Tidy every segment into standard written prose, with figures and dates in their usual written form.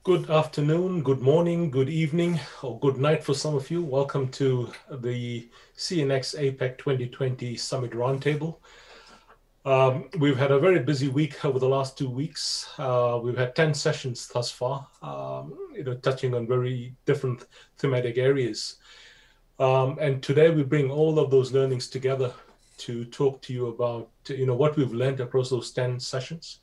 Good afternoon, good morning, good evening, or good night for some of you. Welcome to the CNX APAC 2020 Summit Roundtable. We've had a very busy week over the last 2 weeks. We've had 10 sessions thus far, touching on very different thematic areas. And today we bring all of those learnings together to talk to you about, what we've learned across those 10 sessions.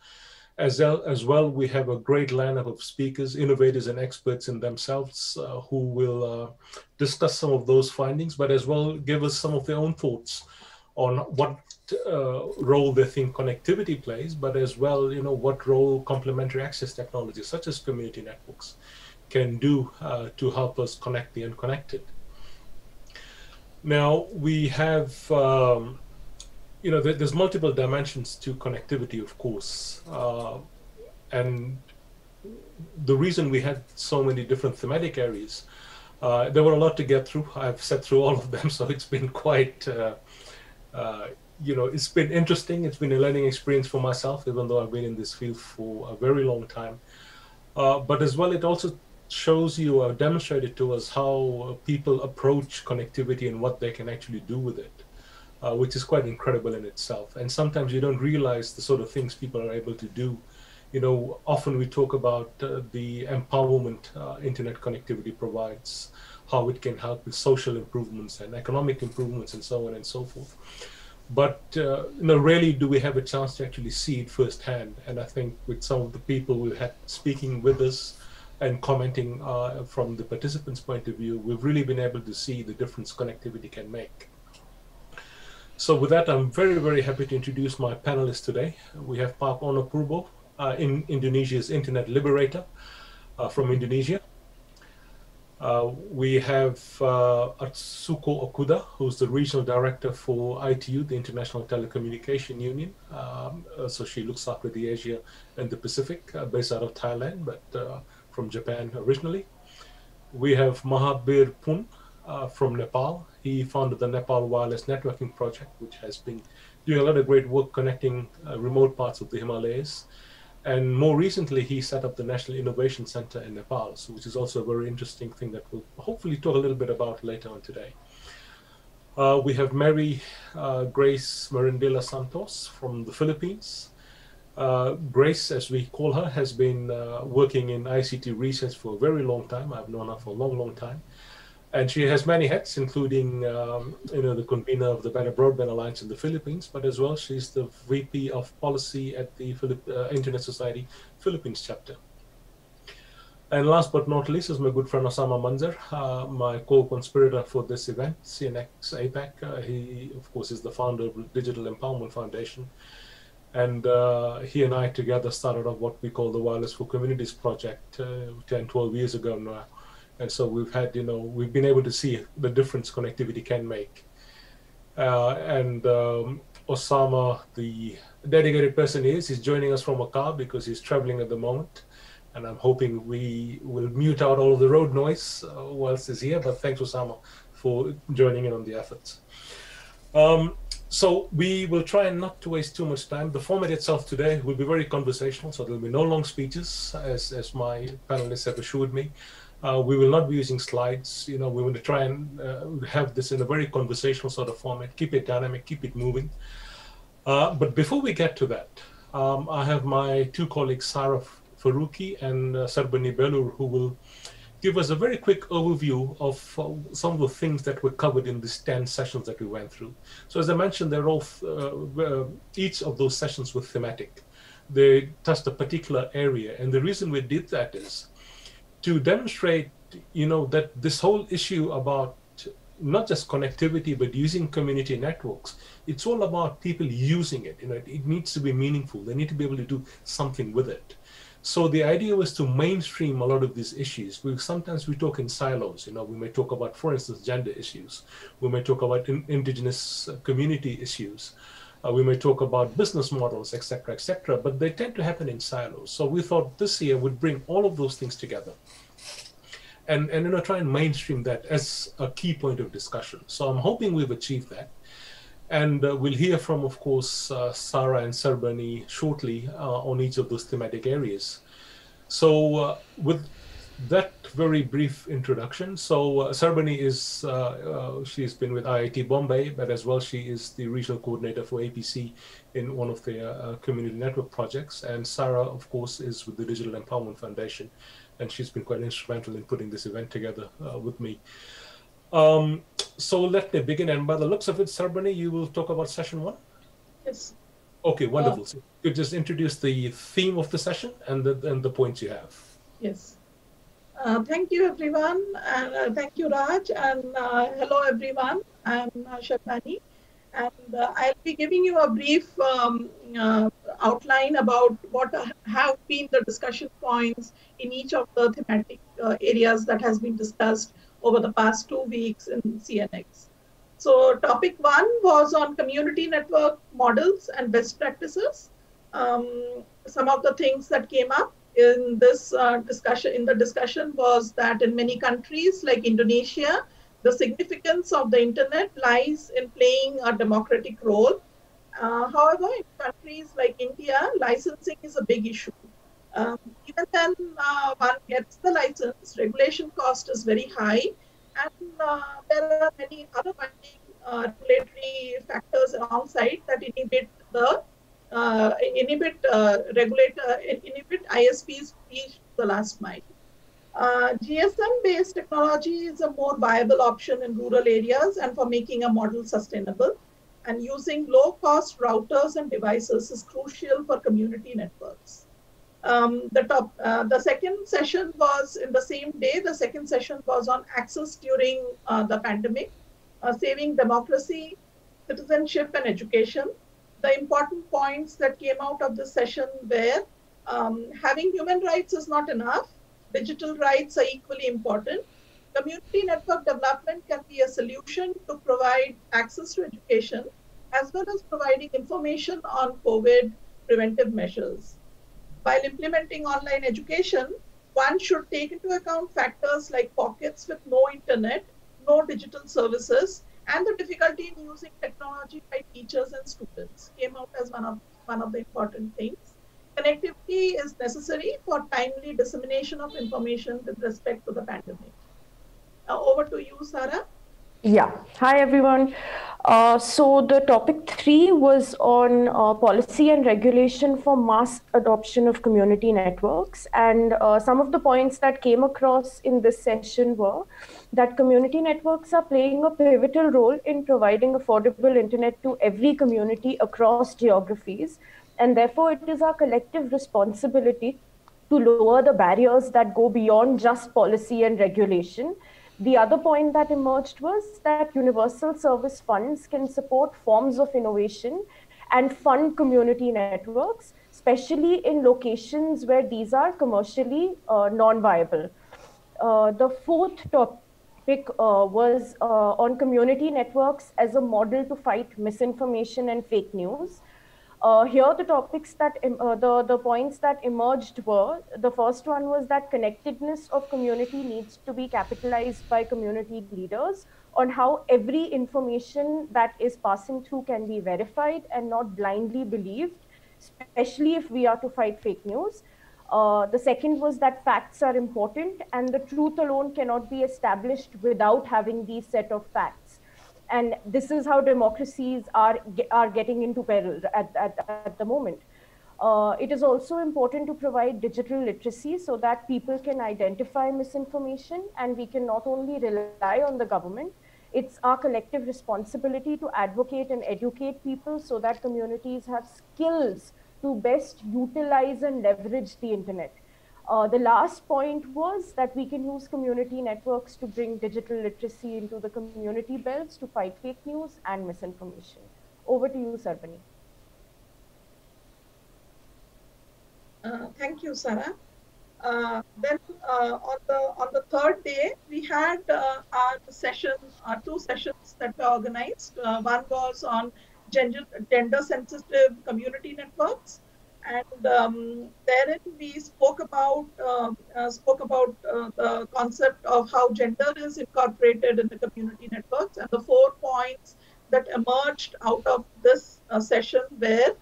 As well, we have a great lineup of speakers, innovators, and experts in themselves who will discuss some of those findings, but as well give us some of their own thoughts on what role they think connectivity plays, but as well, what role complementary access technologies such as community networks can do to help us connect the unconnected. Now, we have there's multiple dimensions to connectivity, of course. And the reason we had so many different thematic areas, there were a lot to get through. I've sat through all of them, so it's been quite, it's been interesting. It's been a learning experience for myself, even though I've been in this field for a very long time. But as well, it also shows you or demonstrated to us how people approach connectivity and what they can actually do with it. Which is quite incredible in itself. And sometimes you don't realize the sort of things people are able to do. Often we talk about the empowerment internet connectivity provides, how it can help with social improvements and economic improvements and so on and so forth. But rarely do we have a chance to actually see it firsthand. And I think with some of the people we had speaking with us and commenting from the participants' point of view, we've really been able to see the difference connectivity can make. So with that, I'm very, very happy to introduce my panelists today. We have Pak Ono Purbo, Indonesia's Internet Liberator from Indonesia. We have Atsuko Okuda, who's the Regional Director for ITU, the International Telecommunication Union. So she looks after the Asia and the Pacific, based out of Thailand, but from Japan originally. We have Mahabir Pun, from Nepal. He founded the Nepal Wireless Networking Project, which has been doing a lot of great work connecting remote parts of the Himalayas. And more recently, he set up the National Innovation Center in Nepal, which is also a very interesting thing that we'll hopefully talk a little bit about later on today. We have Mary Grace Merendela Santos from the Philippines. Grace, as we call her, has been working in ICT research for a very long time. I've known her for a long, long time. And she has many hats, including the convener of the Better Broadband Alliance in the Philippines, but as well, she's the VP of Policy at the Internet Society Philippines chapter. And last but not least is my good friend Osama Manzar, my co-conspirator for this event, CNX APAC. He, of course, is the founder of the Digital Empowerment Foundation. And he and I together started up what we call the Wireless for Communities project 10, 12 years ago now. And so we've had, we've been able to see the difference connectivity can make. Osama, the dedicated person he's joining us from a car because he's traveling at the moment. And I'm hoping we will mute out all of the road noise whilst he's here. But thanks, Osama, for joining in on the efforts. So we will try and not to waste too much time. The format itself today will be very conversational, so there'll be no long speeches, as my panelists have assured me. We will not be using slides. We want to try and have this in a very conversational sort of format, keep it dynamic, keep it moving. But before we get to that, I have my two colleagues, Sarah Faruqi and Sarbani Belur, who will give us a very quick overview of some of the things that were covered in these 10 sessions that we went through. So as I mentioned, they're all, each of those sessions were thematic. They touched a particular area. And the reason we did that is to demonstrate, that this whole issue about not just connectivity, but using community networks, it's all about people using it. It needs to be meaningful. They need to be able to do something with it. So the idea was to mainstream a lot of these issues. Sometimes we talk in silos. We may talk about, for instance, gender issues. We may talk about indigenous community issues. We may talk about business models, et cetera, but they tend to happen in silos. So we thought this year would bring all of those things together and try and mainstream that as a key point of discussion. So I'm hoping we've achieved that. And we'll hear from, of course, Sarah and Sarbani shortly on each of those thematic areas. So with that very brief introduction, so Sarbani is, she's been with IIT Bombay, but as well she is the regional coordinator for APC in one of their community network projects. And Sarah, of course, is with the Digital Empowerment Foundation, and she's been quite instrumental in putting this event together with me. So let me begin, and by the looks of it, Sarbani, you will talk about session one? Yes. Okay, wonderful. So you could just introduce the theme of the session and the points you have. Yes. Thank you, everyone. And thank you, Raj. And hello, everyone. I'm Shabani. And I'll be giving you a brief outline about what have been the discussion points in each of the thematic areas that has been discussed over the past 2 weeks in CNX. So topic one was on community network models and best practices. Some of the things that came up in this discussion was that in many countries like Indonesia, the significance of the internet lies in playing a democratic role. However, in countries like India, licensing is a big issue. Even then one gets the license, regulation cost is very high, and there are many other binding regulatory factors alongside that inhibit the inhibit ISPs reach the last mile. GSM-based technology is a more viable option in rural areas and for making a model sustainable. And using low-cost routers and devices is crucial for community networks. The second session was in the same day. The second session was on access during the pandemic, saving democracy, citizenship, and education. The important points that came out of this session were having human rights is not enough. Digital rights are equally important. Community network development can be a solution to provide access to education, as well as providing information on COVID preventive measures. While implementing online education, one should take into account factors like pockets with no internet, no digital services, and the difficulty in using technology by teachers and students came out as one of the important things. Connectivity is necessary for timely dissemination of information with respect to the pandemic. Over to you, Sarah. Yeah. Hi, everyone. So the topic 3 was on policy and regulation for mass adoption of community networks. And some of the points that came across in this session were that community networks are playing a pivotal role in providing affordable internet to every community across geographies. And therefore, it is our collective responsibility to lower the barriers that go beyond just policy and regulation. The other point that emerged was that universal service funds can support forms of innovation and fund community networks, especially in locations where these are commercially non-viable. The fourth topic was on community networks as a model to fight misinformation and fake news. Here, the topics that the points that emerged were, the first one was that connectedness of community needs to be capitalized by community leaders on how every information that is passing through can be verified and not blindly believed, especially if we are to fight fake news. The second was that facts are important and the truth alone cannot be established without having these set of facts. And this is how democracies are getting into peril at the moment. It is also important to provide digital literacy so that people can identify misinformation, and we can not only rely on the government, it's our collective responsibility to advocate and educate people so that communities have skills to best utilize and leverage the internet. The last point was that we can use community networks to bring digital literacy into the community belts to fight fake news and misinformation. Over to you, Sarbani. Thank you, Sarah. Then on the third day, we had our two sessions that were organized. One was on gender-sensitive community networks, and therein we spoke about the concept of how gender is incorporated in the community networks, and the 4 points that emerged out of this session were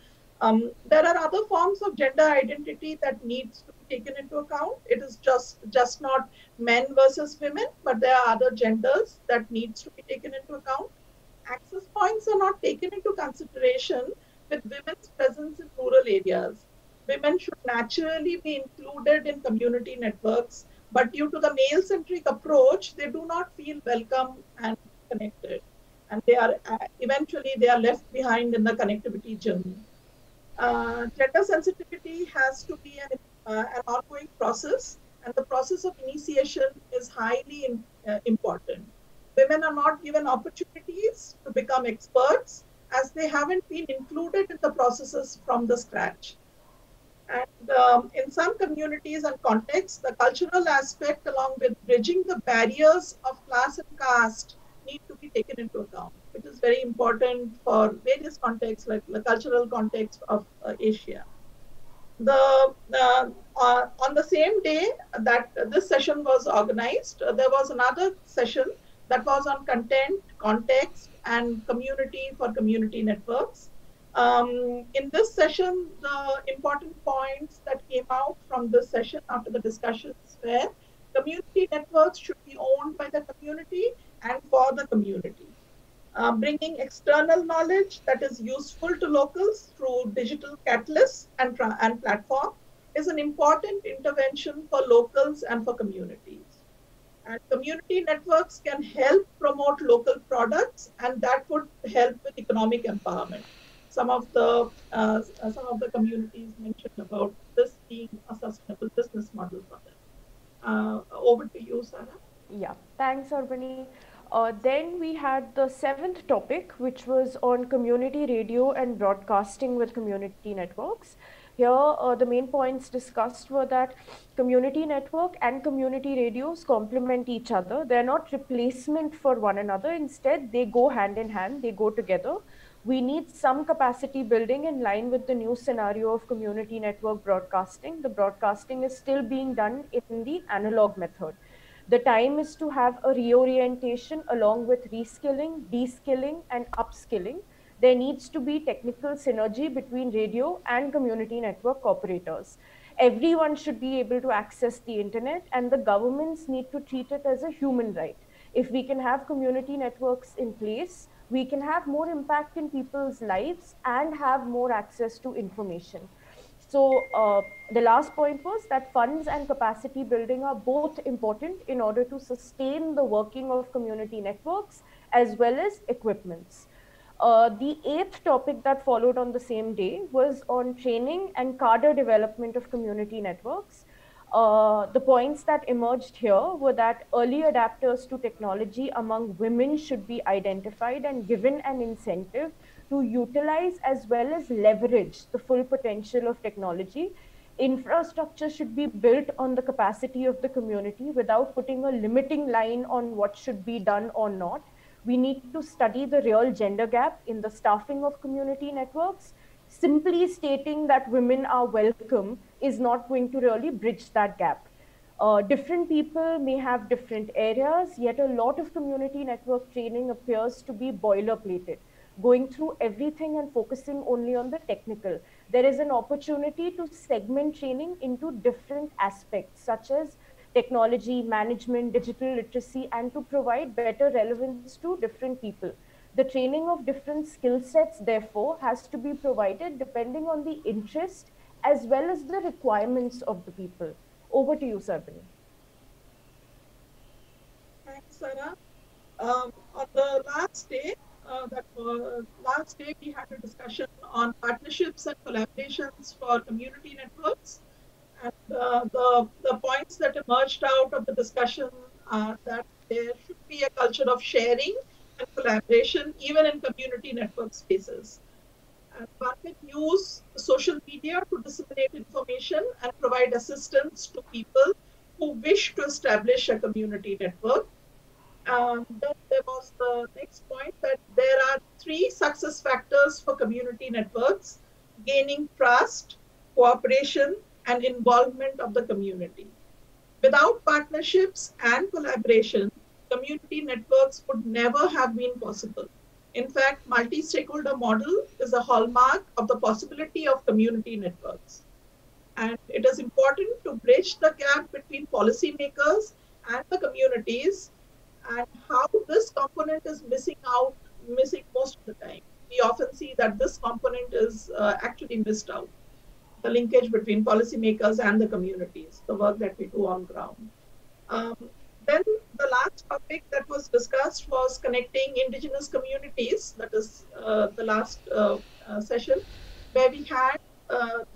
there are other forms of gender identity that needs to be taken into account. It is just not men versus women, but there are other genders that needs to be taken into account. Access points are not taken into consideration with women's presence in rural areas. Women should naturally be included in community networks, but due to the male-centric approach, they do not feel welcome and connected. And they are eventually they are left behind in the connectivity journey. Gender sensitivity has to be an ongoing process, and the process of initiation is highly important. Women are not given opportunities to become experts as they haven't been included in the processes from the scratch. And in some communities and contexts, the cultural aspect, along with bridging the barriers of class and caste, need to be taken into account, which is very important for various contexts, like the cultural context of Asia. On the same day that this session was organized, there was another session that was on content, context, and community for community networks. In this session, the important points that came out from this session after the discussions were community networks should be owned by the community and for the community. Bringing external knowledge that is useful to locals through digital catalysts and platform is an important intervention for locals and for communities. And community networks can help promote local products, and that would help with economic empowerment. Some of the communities mentioned about this being a sustainable business model for them. Over to you, Sarah. Yeah, thanks, Urbani. Then we had the seventh topic, which was on community radio and broadcasting with community networks. Here, the main points discussed were that community network and community radios complement each other. They're not replacement for one another. Instead, they go hand in hand, they go together. We need some capacity building in line with the new scenario of community network broadcasting. The broadcasting is still being done in the analog method. The time is to have a reorientation along with reskilling, deskilling, and upskilling. There needs to be technical synergy between radio and community network operators. Everyone should be able to access the internet, and the governments need to treat it as a human right. If we can have community networks in place, we can have more impact in people's lives and have more access to information. So the last point was that funds and capacity building are both important in order to sustain the working of community networks as well as equipments. The eighth topic that followed on the same day was on training and cadre development of community networks. The points that emerged here were that early adapters to technology among women should be identified and given an incentive to utilize as well as leverage the full potential of technology. Infrastructure should be built on the capacity of the community without putting a limiting line on what should be done or not. We need to study the real gender gap in the staffing of community networks. Simply stating that women are welcome is not going to really bridge that gap. Different people may have different areas, yet a lot of community network training appears to be boilerplated, going through everything and focusing only on the technical. There is an opportunity to segment training into different aspects, such as technology, management, digital literacy, and to provide better relevance to different people. The training of different skill sets, therefore, has to be provided depending on the interest as well as the requirements of the people. Over to you, Sarbini. Thanks, Sarah. On the last day, we had a discussion on partnerships and collaborations for community networks. And the points that emerged out of the discussion are that there should be a culture of sharing and collaboration, even in community network spaces. And one can use social media to disseminate information and provide assistance to people who wish to establish a community network. Then there was the next point that there are 3 success factors for community networks: gaining trust, cooperation, and involvement of the community. Without partnerships and collaboration, community networks would never have been possible. In fact, multi-stakeholder model is a hallmark of the possibility of community networks. And it is important to bridge the gap between policymakers and the communities, and how this component is missing most of the time. We often see that this component is actually missed out, the linkage between policymakers and the communities, the work that we do on ground. Um, then the last topic that was discussed was connecting indigenous communities. That is the last session, where we had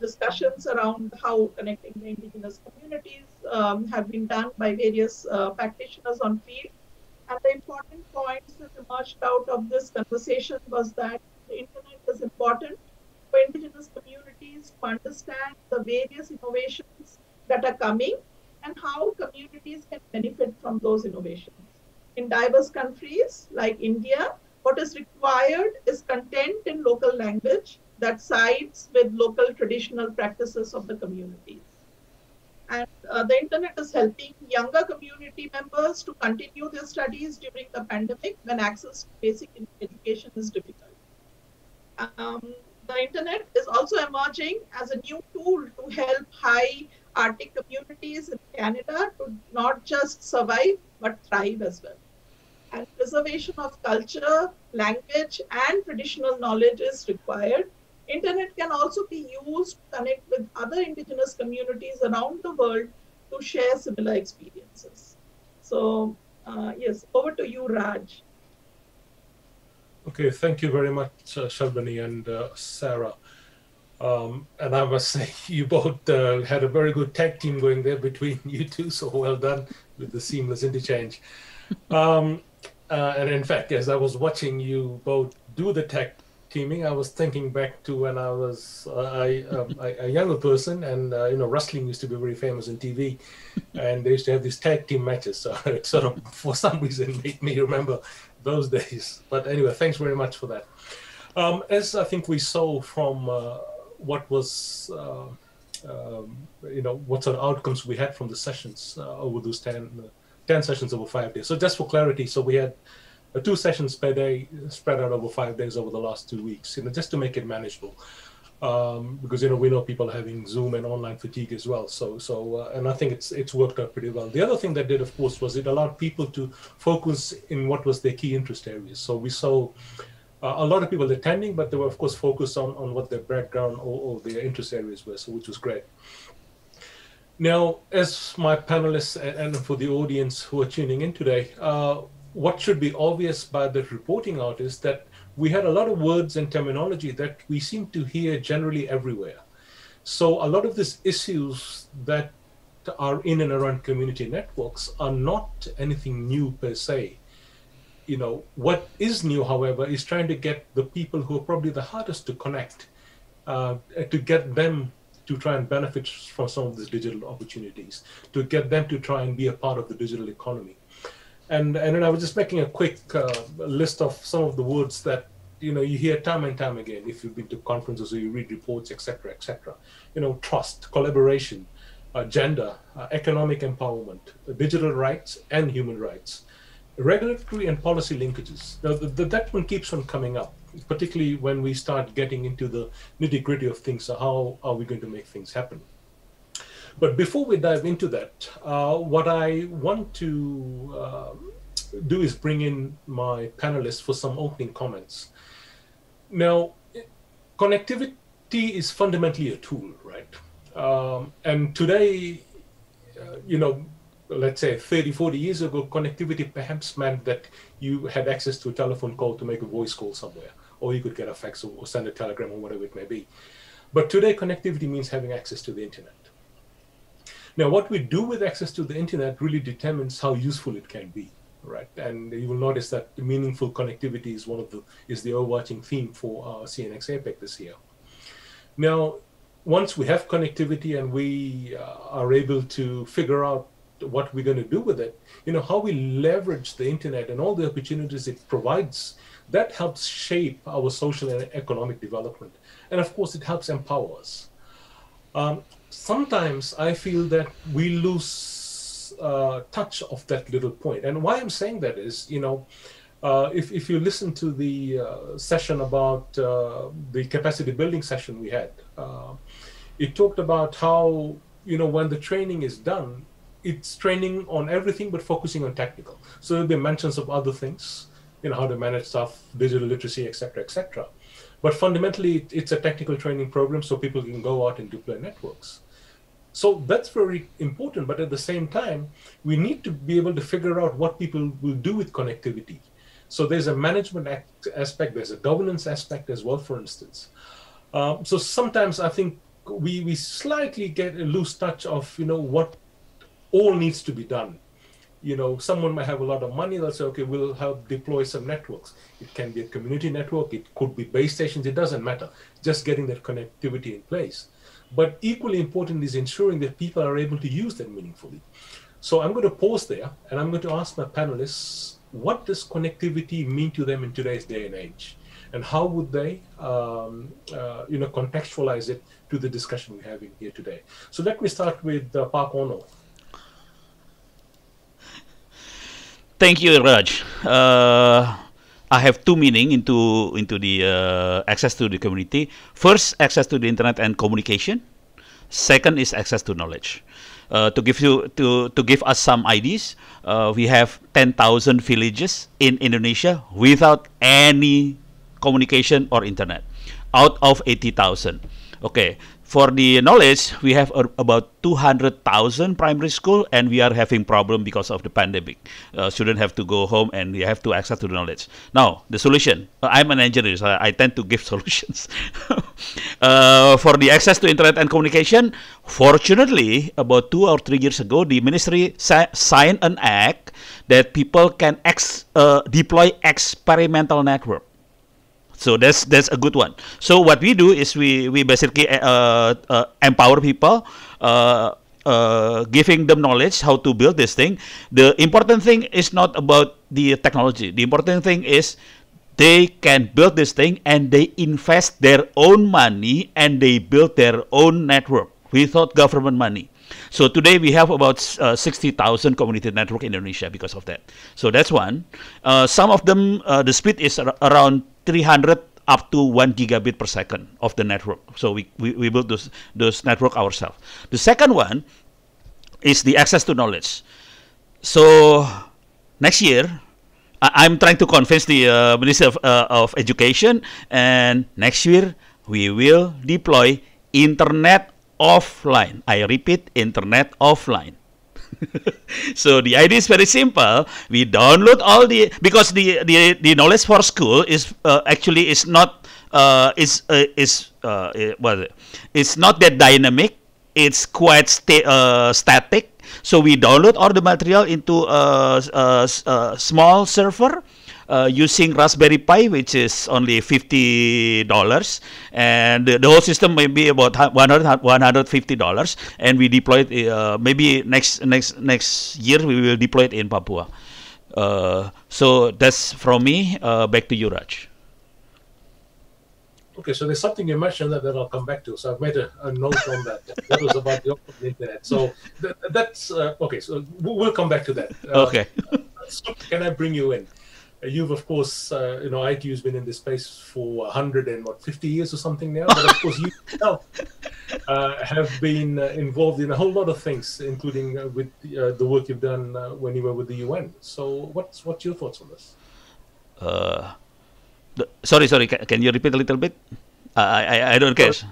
discussions around how connecting the indigenous communities have been done by various practitioners on field. And the important points that emerged out of this conversation was that the internet is important for indigenous communities to understand the various innovations that are coming and how communities can benefit from those innovations. In diverse countries like India, what is required is content in local language that sides with local traditional practices of the communities. And the internet is helping younger community members to continue their studies during the pandemic when access to basic education is difficult. The internet is also emerging as a new tool to help high Arctic communities in Canada to not just survive, but thrive as well. And preservation of culture, language, and traditional knowledge is required. Internet can also be used to connect with other indigenous communities around the world to share similar experiences. So, yes, over to you, Raj. Okay, thank you very much, Shalbani and Sarah. And I must say, you both had a very good tag team going there between you two, so well done with the seamless interchange. And in fact, as I was watching you both do the tag teaming, I was thinking back to when I was a younger person, and wrestling used to be very famous on TV, and they used to have these tag team matches. So it sort of, for some reason, made me remember those days. But anyway, thanks very much for that. As I think we saw from what was, what sort of outcomes we had from the sessions over those 10 sessions over 5 days. So just for clarity, so we had 2 sessions per day spread out over 5 days over the last 2 weeks, just to make it manageable. Because we know people are having Zoom and online fatigue as well. So and I think it's worked out pretty well. The other thing that did, of course, was it allowed people to focus in what was their key interest areas. So we saw a lot of people attending, but they were of course focused on what their background or their interest areas were. So which was great. Now, as my panelists and for the audience who are tuning in today, what should be obvious by the reporting out is that we had a lot of words and terminology that we seem to hear generally everywhere. So a lot of these issues that are in and around community networks are not anything new per se. What is new, however, is trying to get the people who are probably the hardest to connect, to get them to try and benefit from some of these digital opportunities, to get them to try and be a part of the digital economy. And then I was just making a quick list of some of the words that you hear time and time again if you've been to conferences or you read reports, etc., etc. Trust, collaboration, gender, economic empowerment, digital rights and human rights, regulatory and policy linkages. Now, that one keeps on coming up, particularly when we start getting into the nitty-gritty of things. So how are we going to make things happen? But before we dive into that, what I want to do is bring in my panelists for some opening comments. Now, connectivity is fundamentally a tool, right? And today, let's say 30, 40 years ago, connectivity perhaps meant that you had access to a telephone call to make a voice call somewhere, or you could get a fax or send a telegram or whatever it may be. But today, connectivity means having access to the internet. Now, what we do with access to the internet really determines how useful it can be, right? And you will notice that meaningful connectivity is the overarching theme for CNX APAC this year. Now, once we have connectivity and we are able to figure out what we're going to do with it, how we leverage the internet and all the opportunities it provides, that helps shape our social and economic development. And of course, it helps empower us. Sometimes I feel that we lose touch of that little point. And why I'm saying that is, if you listen to the session about the capacity building session we had, It talked about how, when the training is done, it's training on everything but focusing on technical. So there'll be mentions of other things, how to manage stuff, digital literacy, etc., etc. But fundamentally, it's a technical training program so people can go out and deploy networks. So that's very important. But at the same time, we need to be able to figure out what people will do with connectivity. So there's a management aspect, there's a governance aspect as well, for instance. So sometimes I think we slightly get a loose touch of, what all needs to be done. Someone might have a lot of money, they'll say, okay, we'll help deploy some networks. It can be a community network, it could be base stations, it doesn't matter. Just getting that connectivity in place. But equally important is ensuring that people are able to use that meaningfully. So I'm going to pause there and I'm going to ask my panelists, what does connectivity mean to them in today's day and age? And how would they, contextualize it to the discussion we're having here today? So let me start with Park Onno. Thank you, Raj. I have two meaning into the access to the community. First, access to the internet and communication. Second is access to knowledge. To give us some ideas, we have 10,000 villages in Indonesia without any communication or internet, out of 80,000. Okay, for the knowledge, we have about 200,000 primary school, and we are having problem because of the pandemic. Students have to go home, and we have to access to the knowledge. Now, the solution. I'm an engineer, so I tend to give solutions. For the access to internet and communication, fortunately, about 2 or 3 years ago, the ministry signed an act that people can deploy experimental network. So that's a good one. So what we do is we basically empower people, giving them knowledge how to build this thing. The important thing is not about the technology. The important thing is they can build this thing and they invest their own money and they build their own network without government money. So today we have about 60,000 community network in Indonesia because of that. So that's one. Some of them, the speed is around 300 up to 1 gigabit per second of the network. So we build those network ourselves. The second one is the access to knowledge. So next year, I'm trying to convince the Ministry of Education, and next year we will deploy internet offline. I repeat, internet offline. So the idea is very simple. We download all because the knowledge for school is actually is not it's not that dynamic. It's quite static. So we download all the material into a small server using Raspberry Pi, which is only $50, and the whole system may be about $150, and we deploy it. Maybe next year we will deploy it in Papua. So that's from me. Back to you, Raj. Okay, so there's something you mentioned that I'll come back to. So I've made a note on that. That was about the open internet. So that's okay. So we'll come back to that. Okay. So can I bring you in? You've, of course, ITU has been in this space for 150 years or something now. But of course, you yourself have been involved in a whole lot of things, including with the work you've done when you were with the UN. So what's your thoughts on this? Sorry. Can you repeat a little bit? I don't catch.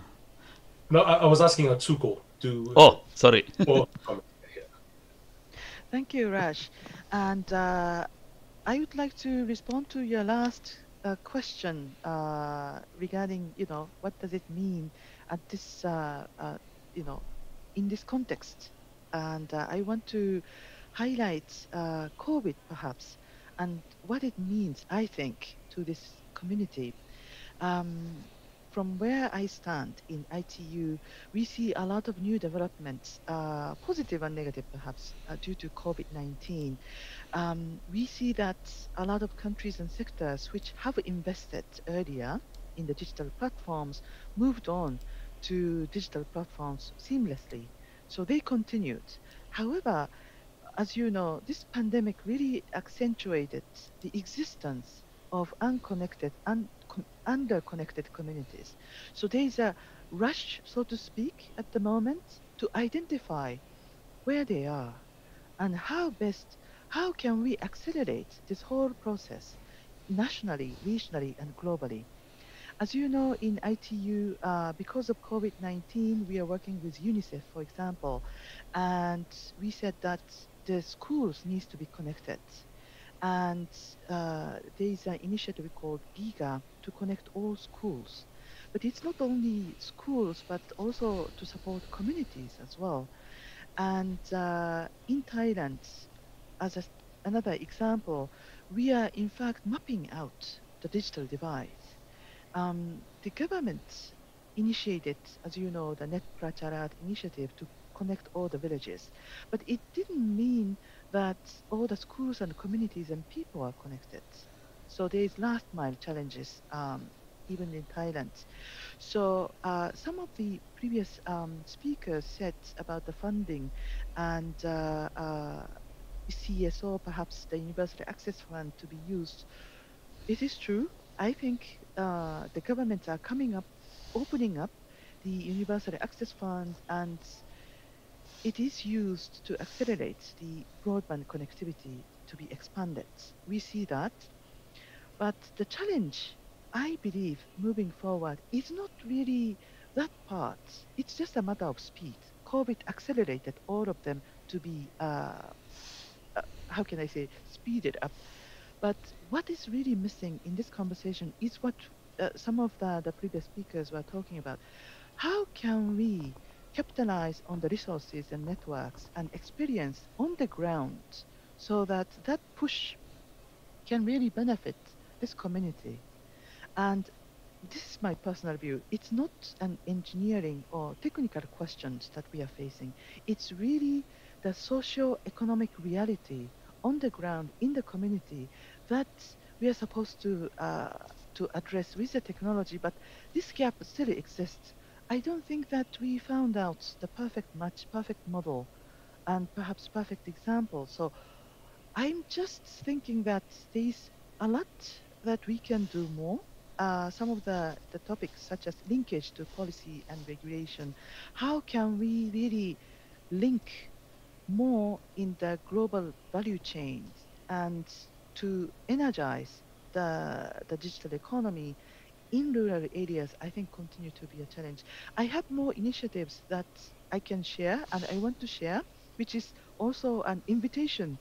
No, I was asking Atsuko to. Oh, sorry. Thank you, Raj. And I would like to respond to your last question regarding, what does it mean at this, in this context. And I want to highlight COVID, perhaps, and what it means, I think, to this community. From where I stand in ITU, we see a lot of new developments, positive and negative perhaps, due to COVID-19. We see that a lot of countries and sectors which have invested earlier in the digital platforms moved on to digital platforms seamlessly. So they continued. However, as you know, this pandemic really accentuated the existence of unconnected, underconnected communities. So there is a rush, so to speak, at the moment to identify where they are and how can we accelerate this whole process nationally, regionally, and globally. As you know, in ITU, because of COVID-19, we are working with UNICEF, for example, and we said that the schools needs to be connected. And there is an initiative called GIGA to connect all schools. But it's not only schools, but also to support communities as well. And in Thailand, as another example, we are in fact mapping out the digital divide. The government initiated, as you know, the Net Pracharat initiative to connect all the villages. But it didn't mean that all the schools and communities and people are connected. So there is last mile challenges, even in Thailand. So some of the previous speakers said about the funding and CSO, perhaps the Universal Access Fund to be used. It is true. I think the governments are coming up, opening up the Universal Access Fund, and it is used to accelerate the broadband connectivity to be expanded. We see that. But the challenge, I believe, moving forward is not really that part. It's just a matter of speed. COVID accelerated all of them to be, how can I say, speeded up. But what is really missing in this conversation is what some of the previous speakers were talking about. How can we capitalize on the resources and networks and experience on the ground so that that push can really benefit this community? And this is my personal view. It's not an engineering or technical questions that we are facing. It's really the socio-economic reality on the ground in the community that we are supposed to address with the technology. But this gap still exists. I don't think that we found out the perfect match, perfect model, and perhaps perfect example. So I'm just thinking that there's a lot that we can do more. Some of the topics, such as linkage to policy and regulation, how can we really link more in the global value chains and to energize the digital economy in rural areas, I think continue to be a challenge. I have more initiatives that I can share and I want to share, which is also an invitation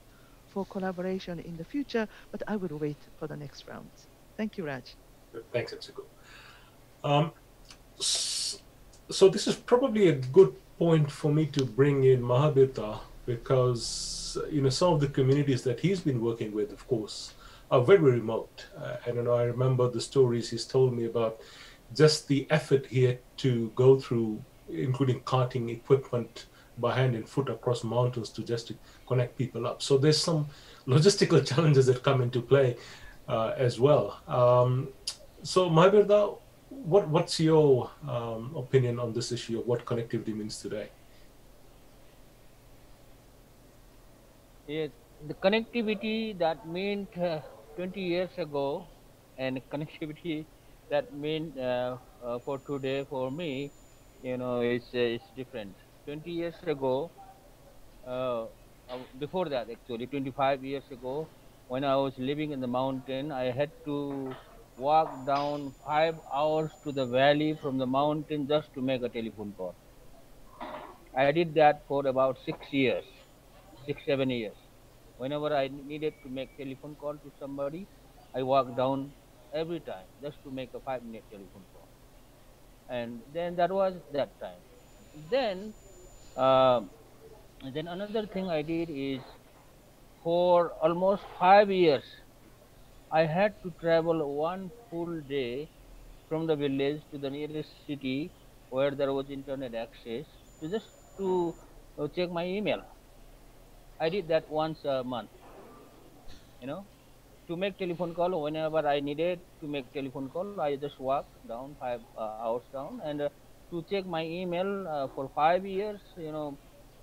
for collaboration in the future, but I will wait for the next round. Thank you, Raj. Thanks, Etsuko. Um, so this is probably a good point for me to bring in Mahabirta, because some of the communities that he's been working with, of course, are very remote. And I remember the stories he's told me about just the effort he had to go through, including carting equipment by hand and foot across mountains to connect people up. So there's some logistical challenges that come into play as well. So Mahabirta, what's your opinion on this issue of what connectivity means today? Yes, the connectivity that meant 20 years ago and connectivity that mean for today for me, it's different. 20 years ago, before that actually, 25 years ago, when I was living in the mountain, I had to walk down 5 hours to the valley from the mountain just to make a telephone call. I did that for about 6 years, 6, 7 years. Whenever I needed to make telephone call to somebody, I walked down every time just to make a 5 minute telephone call. And then that was that time. Then, uh, then another thing I did is for almost 5 years, I had to travel one full day from the village to the nearest city where there was internet access to just to check my email. I did that once a month, you know, to make telephone call whenever I needed to make telephone call. I just walked down 5 hours down and to check my email for 5 years.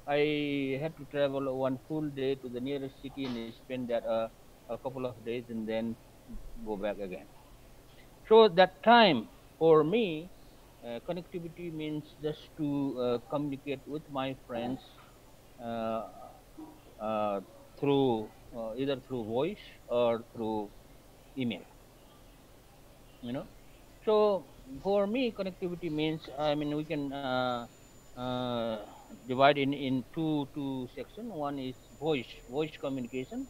I had to travel one full day to the nearest city and spend that a couple of days, and then go back again. So that time for me, connectivity means just to communicate with my friends uh, uh, through either through voice or through email. You know, so for me, connectivity means, I mean, we can uh, divide in two section. One is voice communication.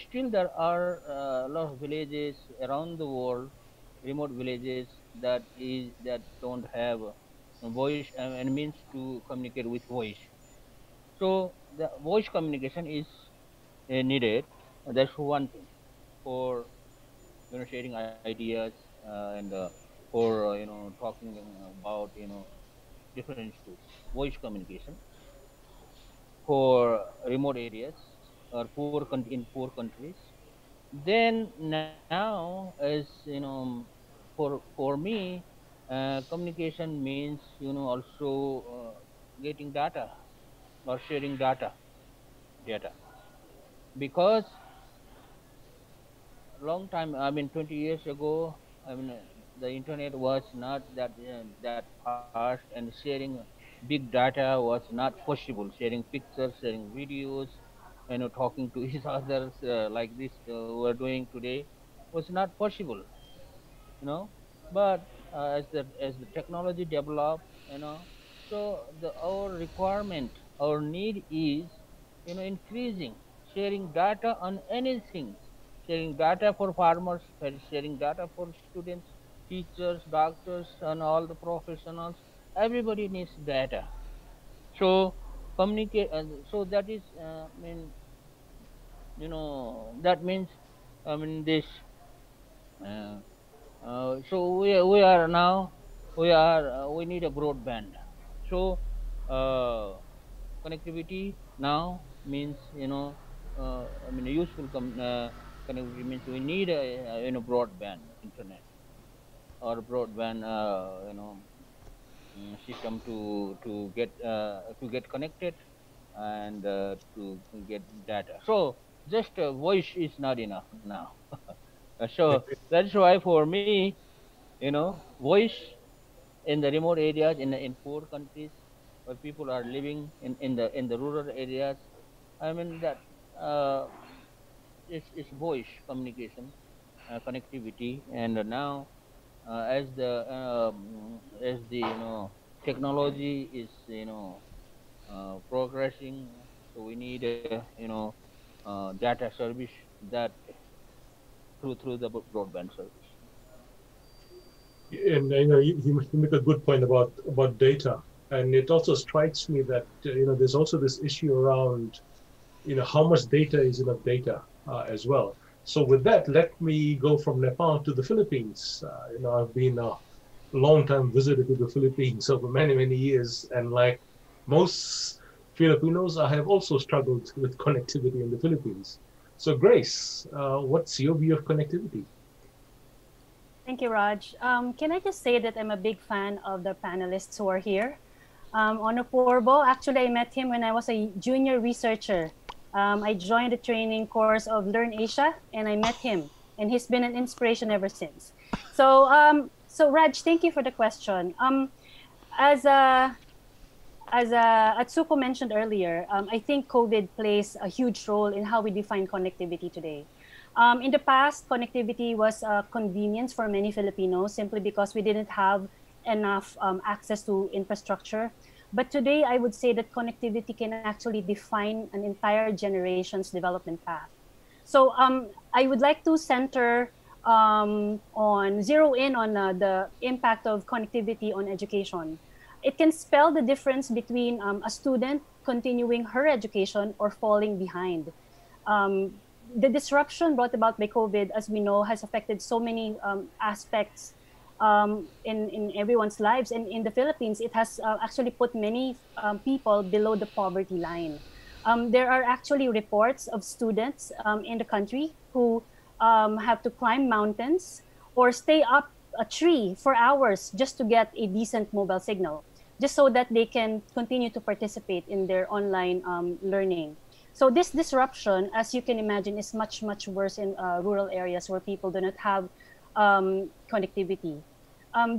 Still there are a lot of villages around the world, remote villages that don't have a voice and means to communicate with voice. So the voice communication is needed. That's one thing for sharing ideas and for talking about different issues. Voice communication for remote areas or in poor countries. Then now, as for me, communication means also getting data or sharing data, because long time, I mean 20 years ago, I mean the internet was not that fast, and sharing big data was not possible. Sharing pictures, sharing videos, talking to each others like this we're doing today was not possible. you know but as the technology develop, so our requirement, our need is increasing. Sharing data on anything, sharing data for farmers, sharing data for students, teachers, doctors, and all the professionals. Everybody needs data. So communicate, so that is that means, this uh, so we are now, we need a broadband. So uh, connectivity now means, useful connectivity means we need a broadband internet or broadband system to get connected and to get data. So just voice is not enough now. So that's why for me, voice in the remote areas, in poor countries where people are living in the rural areas, I mean that uh, is voice communication, connectivity. And now as the technology is progressing, so we need data service that through the broadband service. And you make a good point about data, and it also strikes me that there's also this issue around how much data is enough data as well. So with that, let me go from Nepal to the Philippines. I've been a long-time visitor to the Philippines over many years, and like most Filipinos, I have also struggled with connectivity in the Philippines. So Grace, what's your view of connectivity? Thank you, Raj. Can I just say that I'm a big fan of the panelists who are here? Ono, actually, I met him when I was a junior researcher. I joined the training course of Learn Asia, and I met him, and he's been an inspiration ever since. So Raj, thank you for the question. As Atsuko mentioned earlier, I think COVID plays a huge role in how we define connectivity today. In the past, connectivity was a convenience for many Filipinos simply because we didn't have enough access to infrastructure. But today, I would say that connectivity can actually define an entire generation's development path. So I would like to zero in on the impact of connectivity on education. It can spell the difference between a student continuing her education or falling behind. The disruption brought about by COVID, as we know, has affected so many aspects in everyone's lives. And in the Philippines, it has actually put many people below the poverty line. There are actually reports of students in the country who have to climb mountains or stay up a tree for hours just to get a decent mobile signal, just so that they can continue to participate in their online learning. So this disruption, as you can imagine, is much, much worse in rural areas where people do not have connectivity.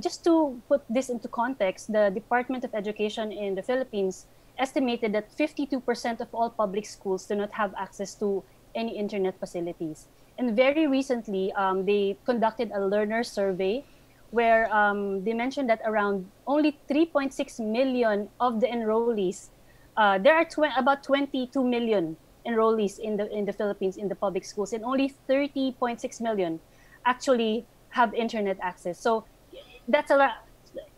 Just to put this into context, the Department of Education in the Philippines estimated that 52% of all public schools do not have access to any internet facilities. And very recently, they conducted a learner survey where they mentioned that around only 3.6 million of the enrollees, there are about 22 million enrollees in the Philippines in the public schools, and only 30.6 million actually have internet access. So that's a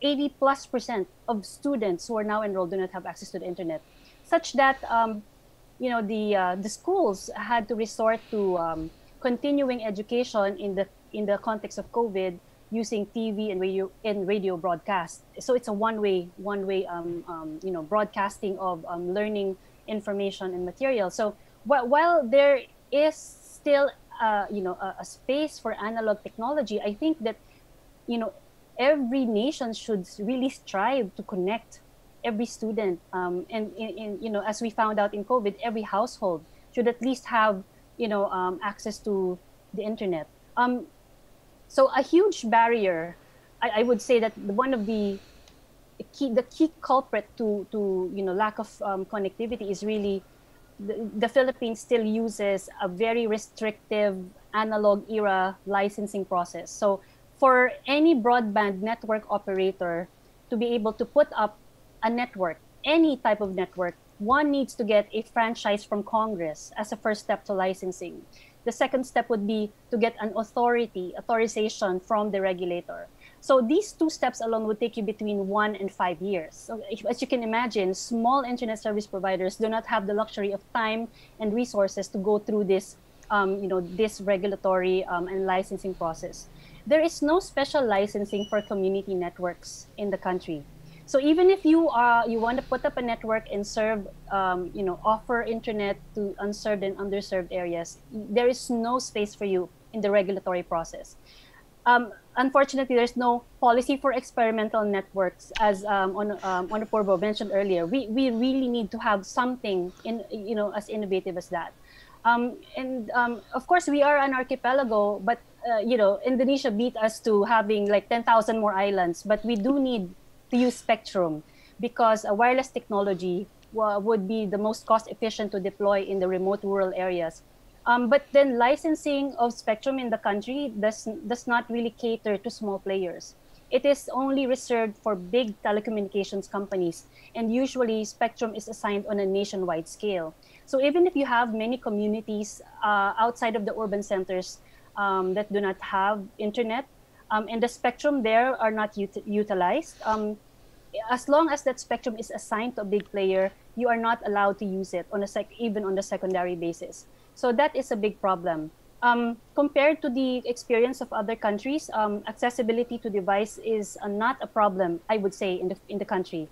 80+% of students who are now enrolled do not have access to the internet, such that the schools had to resort to continuing education in the context of COVID using TV and radio broadcast. So it's a one-way broadcasting of learning information and material. So while there is still a space for analog technology, I think that every nation should really strive to connect every student. And as we found out in COVID, every household should at least have access to the internet. So a huge barrier, I would say that one of the key culprit to lack of connectivity is really the Philippines still uses a very restrictive analog era licensing process. So for any broadband network operator to be able to put up a network, any type of network, one needs to get a franchise from Congress as a first step to licensing. The second step would be to get an authorization from the regulator. So these two steps alone would take you between 1 and 5 years. So as you can imagine, small internet service providers do not have the luxury of time and resources to go through this, this regulatory and licensing process. There is no special licensing for community networks in the country. So even if you want to put up a network and serve, offer internet to unserved and underserved areas, there is no space for you in the regulatory process. Unfortunately, there's no policy for experimental networks, as Honorable mentioned earlier. We really need to have something as innovative as that. Of course, we are an archipelago, but Indonesia beat us to having like 10,000 more islands. But we do need to use spectrum because a wireless technology would be the most cost efficient to deploy in the remote rural areas. But then licensing of spectrum in the country does not really cater to small players. It is only reserved for big telecommunications companies, and usually spectrum is assigned on a nationwide scale. So even if you have many communities outside of the urban centers that do not have internet, and the spectrum there are not utilized, as long as that spectrum is assigned to a big player, you are not allowed to use it even on the secondary basis. So that is a big problem. Compared to the experience of other countries, accessibility to device is not a problem, I would say, in the country.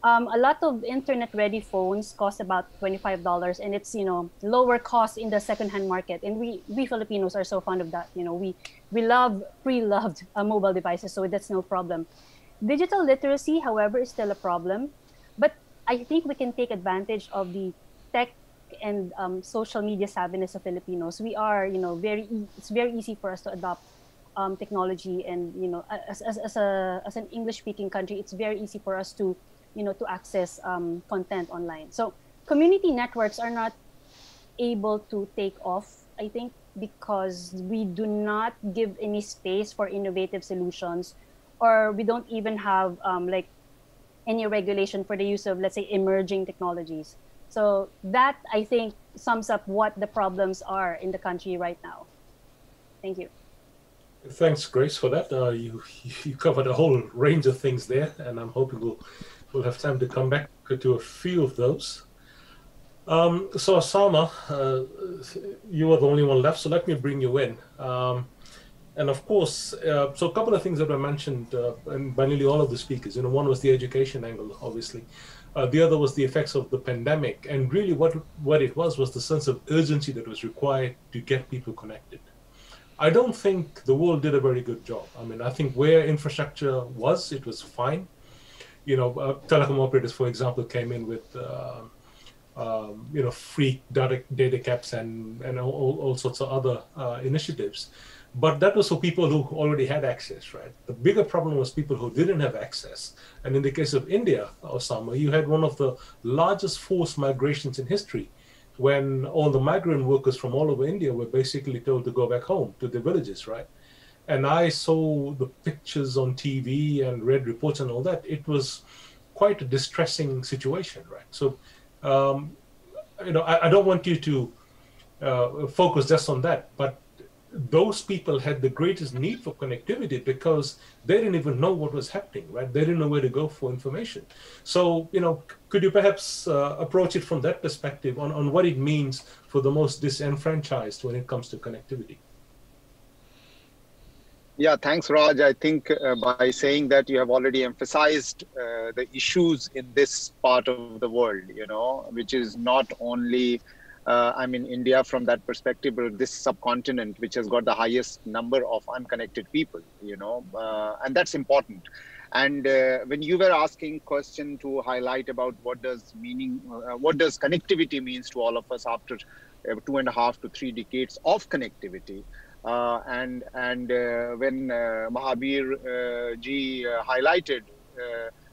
A lot of internet-ready phones cost about $25, and it's lower cost in the second-hand market. And we Filipinos are so fond of that. We love pre-loved mobile devices, so that's no problem. Digital literacy, however, is still a problem. But I think we can take advantage of the tech and social media savviness of Filipinos. We are, it's very easy for us to adopt technology, and as an English-speaking country, it's very easy for us to access content online. So community networks are not able to take off, I think, because we do not give any space for innovative solutions, or we don't even have any regulation for the use of, let's say, emerging technologies. So that, I think, sums up what the problems are in the country right now. Thank you. Thanks, Grace, for that. You covered a whole range of things there, and I'm hoping we'll have time to come back to a few of those. So Osama, you are the only one left, so let me bring you in. And of course, so a couple of things that were mentioned by nearly all of the speakers. One was the education angle, obviously. The other was the effects of the pandemic, and really what it was the sense of urgency that was required to get people connected. I don't think the world did a very good job. I mean, I think where infrastructure it was fine. Telecom operators, for example, came in with free data caps and all sorts of other initiatives. But that was for people who already had access, right? The bigger problem was people who didn't have access. And in the case of India, Osama, you had one of the largest forced migrations in history, when all the migrant workers from all over India were basically told to go back home to their villages, right? And I saw the pictures on TV and read reports and all that. It was quite a distressing situation, right? So, I don't want you to focus just on that, but those people had the greatest need for connectivity because they didn't even know what was happening, right? They didn't know where to go for information. So, could you perhaps approach it from that perspective on what it means for the most disenfranchised when it comes to connectivity? Yeah, thanks, Raj. I think by saying that, you have already emphasized the issues in this part of the world, which is not only India from that perspective, but this subcontinent, which has got the highest number of unconnected people, and that's important. And when you were asking question to highlight about what does connectivity means to all of us after 2.5 to 3 decades of connectivity, and when Mahabir ji highlighted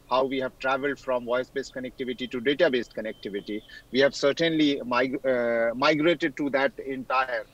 how we have traveled from voice-based connectivity to data-based connectivity, we have certainly migrated to that entire.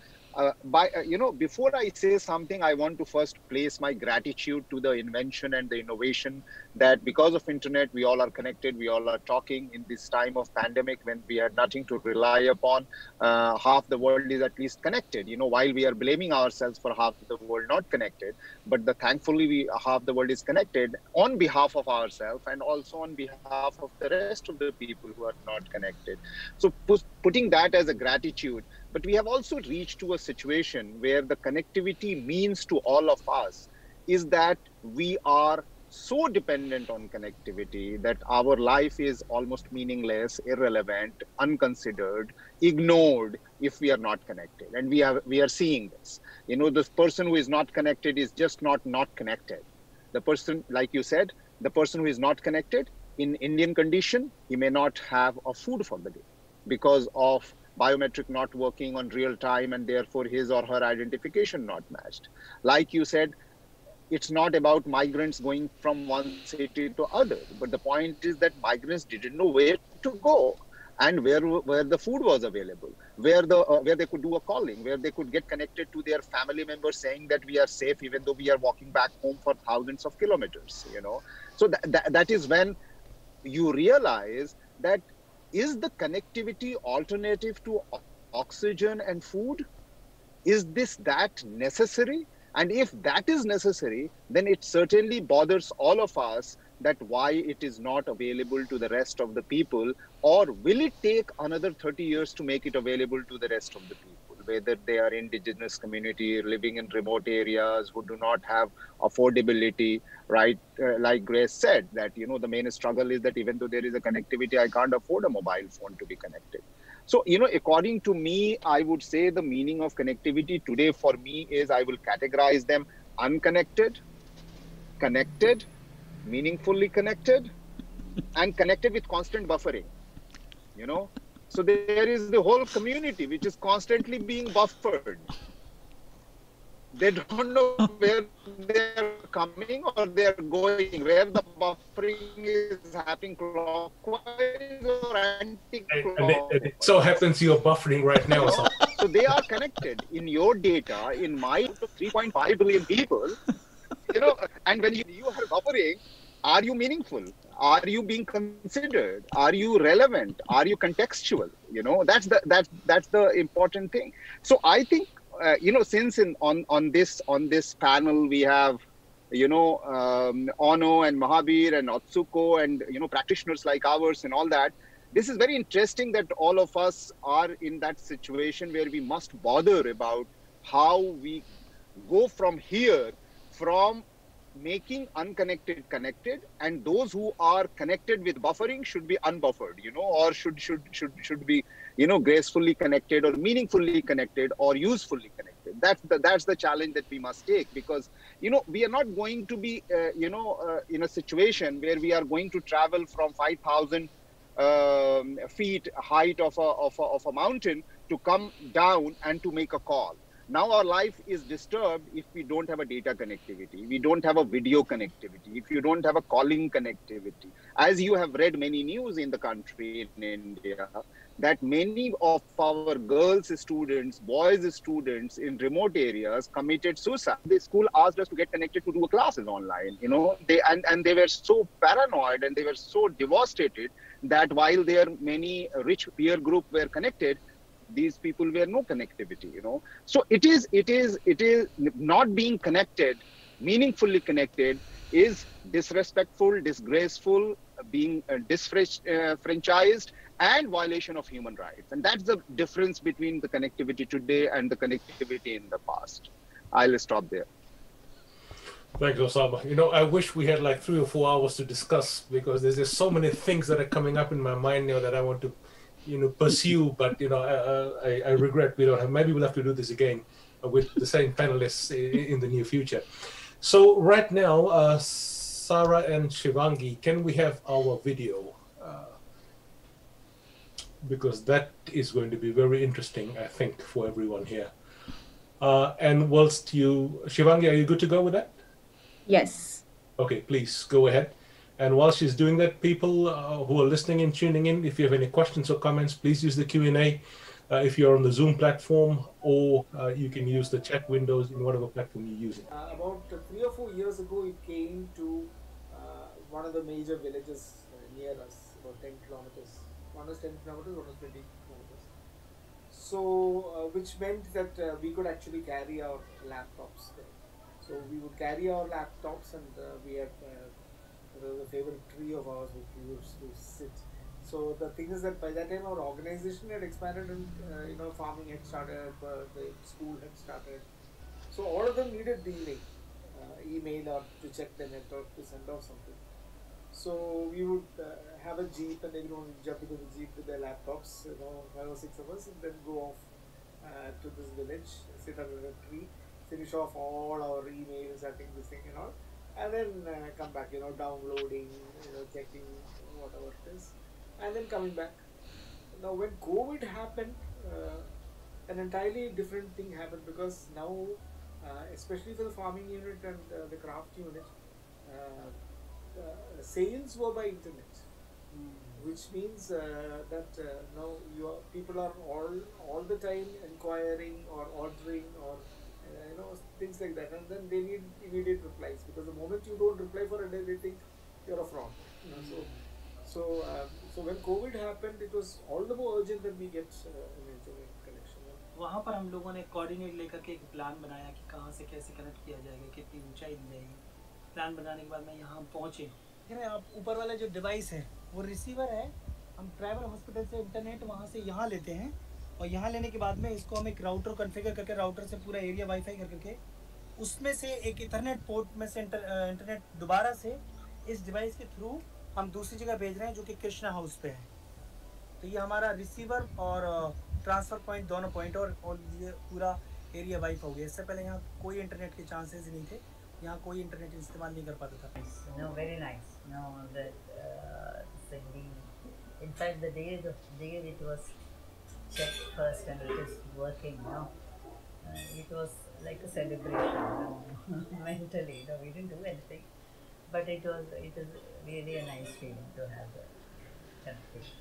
Before I say something, I want to first place my gratitude to the invention and the innovation that because of internet, we all are connected, we all are talking in this time of pandemic when we had nothing to rely upon. Half the world is at least connected, while we are blaming ourselves for half the world not connected, but thankfully half the world is connected on behalf of ourselves and also on behalf of the rest of the people who are not connected. So putting that as a gratitude, but we have also reached to a situation where the connectivity means to all of us is that we are so dependent on connectivity that our life is almost meaningless, irrelevant, unconsidered, ignored if we are not connected. And we are seeing this. This person who is not connected is just not connected. The person, like you said, the person who is not connected in Indian condition, he may not have a food for the day because of biometric not working on real time and therefore his or her identification not matched. Like you said, it's not about migrants going from one city to other, but the point is that migrants didn't know where to go and where the food was available, where they could do a calling, where they could get connected to their family members saying that we are safe even though we are walking back home for thousands of kilometers, So that is when you realize that is the connectivity alternative to oxygen and food? Is that necessary? And if that is necessary, then it certainly bothers all of us that why it is not available to the rest of the people, or will it take another 30 years to make it available to the rest of the people, whether they are indigenous community living in remote areas who do not have affordability, right? Like Grace said, that, the main struggle is that even though there is a connectivity, I can't afford a mobile phone to be connected. So, according to me, I would say the meaning of connectivity today for me is I will categorize them unconnected, connected, meaningfully connected, and connected with constant buffering, So there is the whole community which is constantly being buffered. They don't know where they're coming or they're going, where the buffering is happening clockwise or anti-clockwise. And it so happens you're buffering right now. So they are connected in your data, in my 3.5 billion people, and when you are buffering, are you meaningful? Are you being considered? Are you relevant? Are you contextual? That's the important thing. So I think, since on this panel we have, Onno and Mahabir and Otsuko and, practitioners like ours and all that, this is very interesting that all of us are in that situation where we must bother about how we go from here, from making unconnected connected, and those who are connected with buffering should be unbuffered, or should be, gracefully connected or meaningfully connected or usefully connected. That's the challenge that we must take, because, we are not going to be, in a situation where we are going to travel from 5,000 feet height of a mountain to come down and to make a call. Now our life is disturbed if we don't have a data connectivity, we don't have a video connectivity, if you don't have a calling connectivity. As you have read many news in the country, in India, that many of our girls students, boys students in remote areas committed suicide. The school asked us to get connected to do classes online. You know, and they were so paranoid and they were so devastated that while their many rich peer group were connected, these people were no connectivity. You know, so it is not being connected, meaningfully connected, is disrespectful, disgraceful, being disfranchised, and violation of human rights. And that's the difference between the connectivity today and the connectivity in the past. I'll stop there. Thanks, Osama. You know, I wish we had like 3 or 4 hours to discuss, because there's just so many things that are coming up in my mind now that I want to, you know, pursue. But, you know, I regret we don't have. Maybe we'll have to do this again with the same panelists in the near future. So right now, Sarah and Shivangi, can we have our video? Because that is going to be very interesting, I think, for everyone here. And whilst Shivangi, are you good to go with that? Yes. Okay, please go ahead. And while she's doing that, people who are listening and tuning in, if you have any questions or comments, please use the Q&A if you're on the Zoom platform, or you can use the chat windows in whatever platform you're using. About 3 or 4 years ago, it came to one of the major villages near us, about 10 kilometers. One was 10 kilometers, one was 20 kilometers. So, which meant that we could actually carry our laptops there. So we would carry our laptops, and we had there was a favorite tree of ours which we used to sit. So the thing is that by that time our organization had expanded, and you know, farming had started, the school had started. So all of them needed the email or to check the network, to send off something. So we would have a jeep, and everyone would jump into the jeep with their laptops, you know, 5 or 6 of us, and then go off to this village, sit under a tree, finish off all our emails, I think this thing and all, and then come back, you know, downloading, you know, checking whatever it is, and then coming back. Now when COVID happened, an entirely different thing happened, because now, especially for the farming unit and the craft unit, sales were by internet, which means that now people are all the time inquiring or ordering or you know, things like that, and then they need immediate replies, because the moment you don't reply for a day, they think you're a fraud. You know, so when COVID happened, it was all the more urgent that we get an internet connection. वहाँ पर हम लोगों ने coordinate लेकर के एक plan बनाया कि कहाँ से कैसे कनेक्ट किया जाएगा, कितनी ऊंचाई दी जाएगी। प्लान बनाने के बाद में यहाँ हम पहुँचे। आप ऊपर वाला जो डिवाइस है वो रिसीवर है, हम ट्राइबल हॉस्पिटल से इंटरनेट वहाँ से यहाँ लेते हैं, और यहाँ लेने के बाद में इसको हम एक राउटर कॉन्फ़िगर करके, राउटर से पूरा एरिया वाईफाई करके उसमें से एक इथरनेट पोर्ट में से इंटरनेट दोबारा से इस डिवाइस के थ्रू हम दूसरी जगह भेज रहे हैं, जो कि कृष्णा हाउस पे है। तो ये हमारा रिसीवर और ट्रांसफ़र पॉइंट, दोनों पॉइंट, और ये पूरा एरिया वाइफ हो गया। इससे पहले यहाँ कोई इंटरनेट के चांसेस नहीं थे, यहाँ कोई इंटरनेट इस्तेमाल नहीं कर पाता था। No, very nice. No, that in fact the day it was checked first and it is working now. It was like a celebration, mentally. No, we didn't do anything, but it is really a nice feeling to have the connectivity.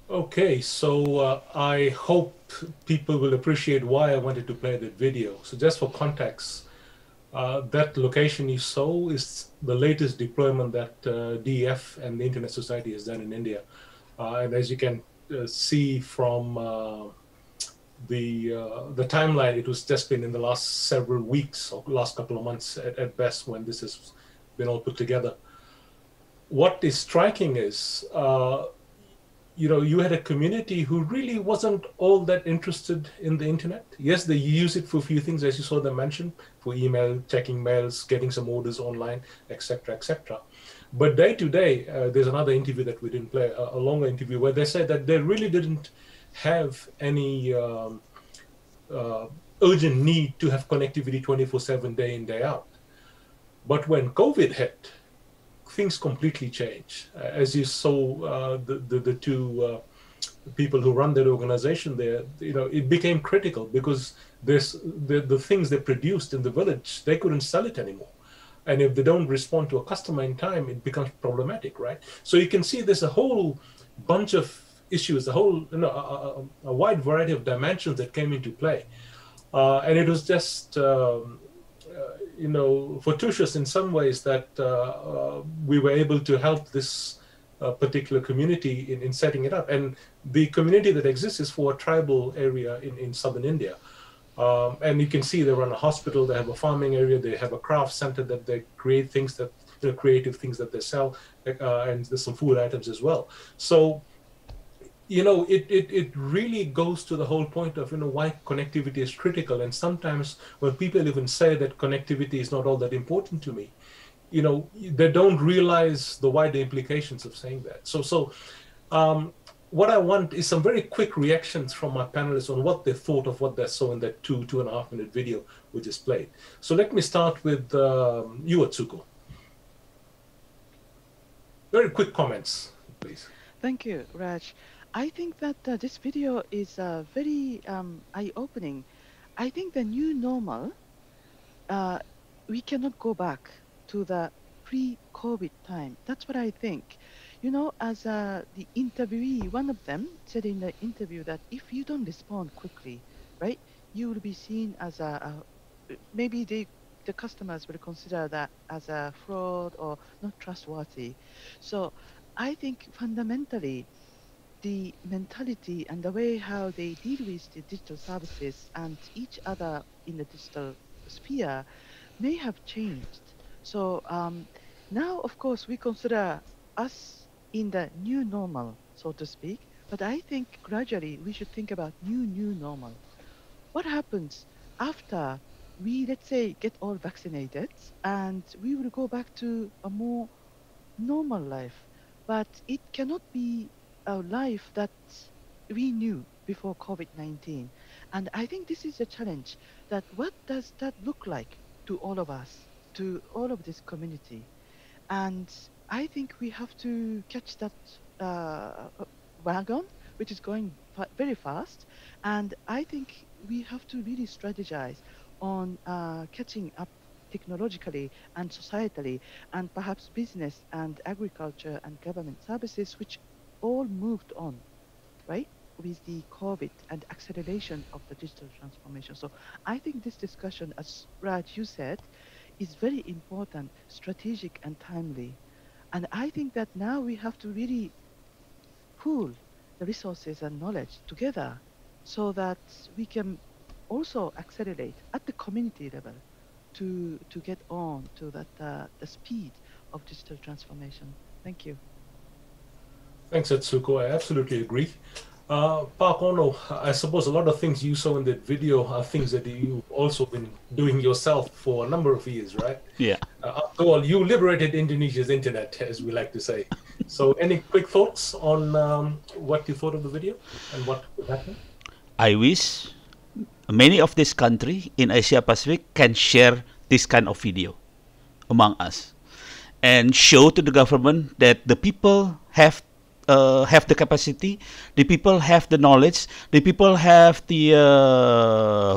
Okay, so I hope people will appreciate why I wanted to play that video. So just for context, that location you saw is the latest deployment that DEF and the Internet Society has done in India. And as you can see from the timeline, it was just been in the last several weeks or last couple of months at best when this has been all put together. What is striking is you had a community who really wasn't all that interested in the internet. Yes, they use it for a few things, as you saw them mention, for email, checking mails, getting some orders online, etc., etc. But day to day, there's another interview that we didn't play, a longer interview, where they said that they really didn't have any urgent need to have connectivity 24/7, day in, day out. But when COVID hit, things completely changed. As you saw, the two people who run that organization there, it became critical because the things they produced in the village, they couldn't sell it anymore. And if they don't respond to a customer in time, it becomes problematic, right? So you can see there's a whole bunch of issues, a wide variety of dimensions that came into play. And it was just, fortuitous in some ways that we were able to help this particular community in setting it up. And the community that exists is for a tribal area in southern India. And you can see they run a hospital, they have a farming area, they have a craft center that they create things that, creative things that they sell, and there's some food items as well. So, it really goes to the whole point of, why connectivity is critical. And sometimes when people even say that connectivity is not all that important to me, they don't realize the wider implications of saying that. So, what I want is some very quick reactions from my panelists on what they thought of what they saw in that 2.5 minute video we just played. So let me start with you, Atsuko. Very quick comments, please. Thank you, Raj. I think that this video is very eye-opening. I think the new normal, we cannot go back to the pre-COVID time. That's what I think. As the interviewee, one of them said in the interview that if you don't respond quickly, right, you will be seen as maybe the customers will consider that as a fraud or not trustworthy. So I think fundamentally, the mentality and the way how they deal with the digital services and each other in the digital sphere may have changed. So now, of course, we consider us in the new normal, so to speak, but I think gradually we should think about new normal. What happens after we, let's say, get all vaccinated and we will go back to a more normal life, but it cannot be a life that we knew before COVID-19. And I think this is a challenge, that what does that look like to all of us, to all of this community? And I think we have to catch that wagon, which is going very fast. And I think we have to really strategize on catching up technologically and societally, and perhaps business and agriculture and government services, which all moved on, right, with the COVID and acceleration of the digital transformation. So I think this discussion, as Raj, you said, is very important, strategic and timely. And I think that now we have to really pool the resources and knowledge together so that we can also accelerate at the community level to get on to that the speed of digital transformation. Thank you. Thanks, Atsuko. I absolutely agree. Park Ono, I suppose a lot of things you saw in that video are things that you've also been doing yourself for a number of years, right? Yeah. After all, you liberated Indonesia's internet, as we like to say. So any quick thoughts on what you thought of the video and what would happen? I wish many of this country in Asia Pacific can share this kind of video among us and show to the government that the people have the capacity, the people have the knowledge, the people have the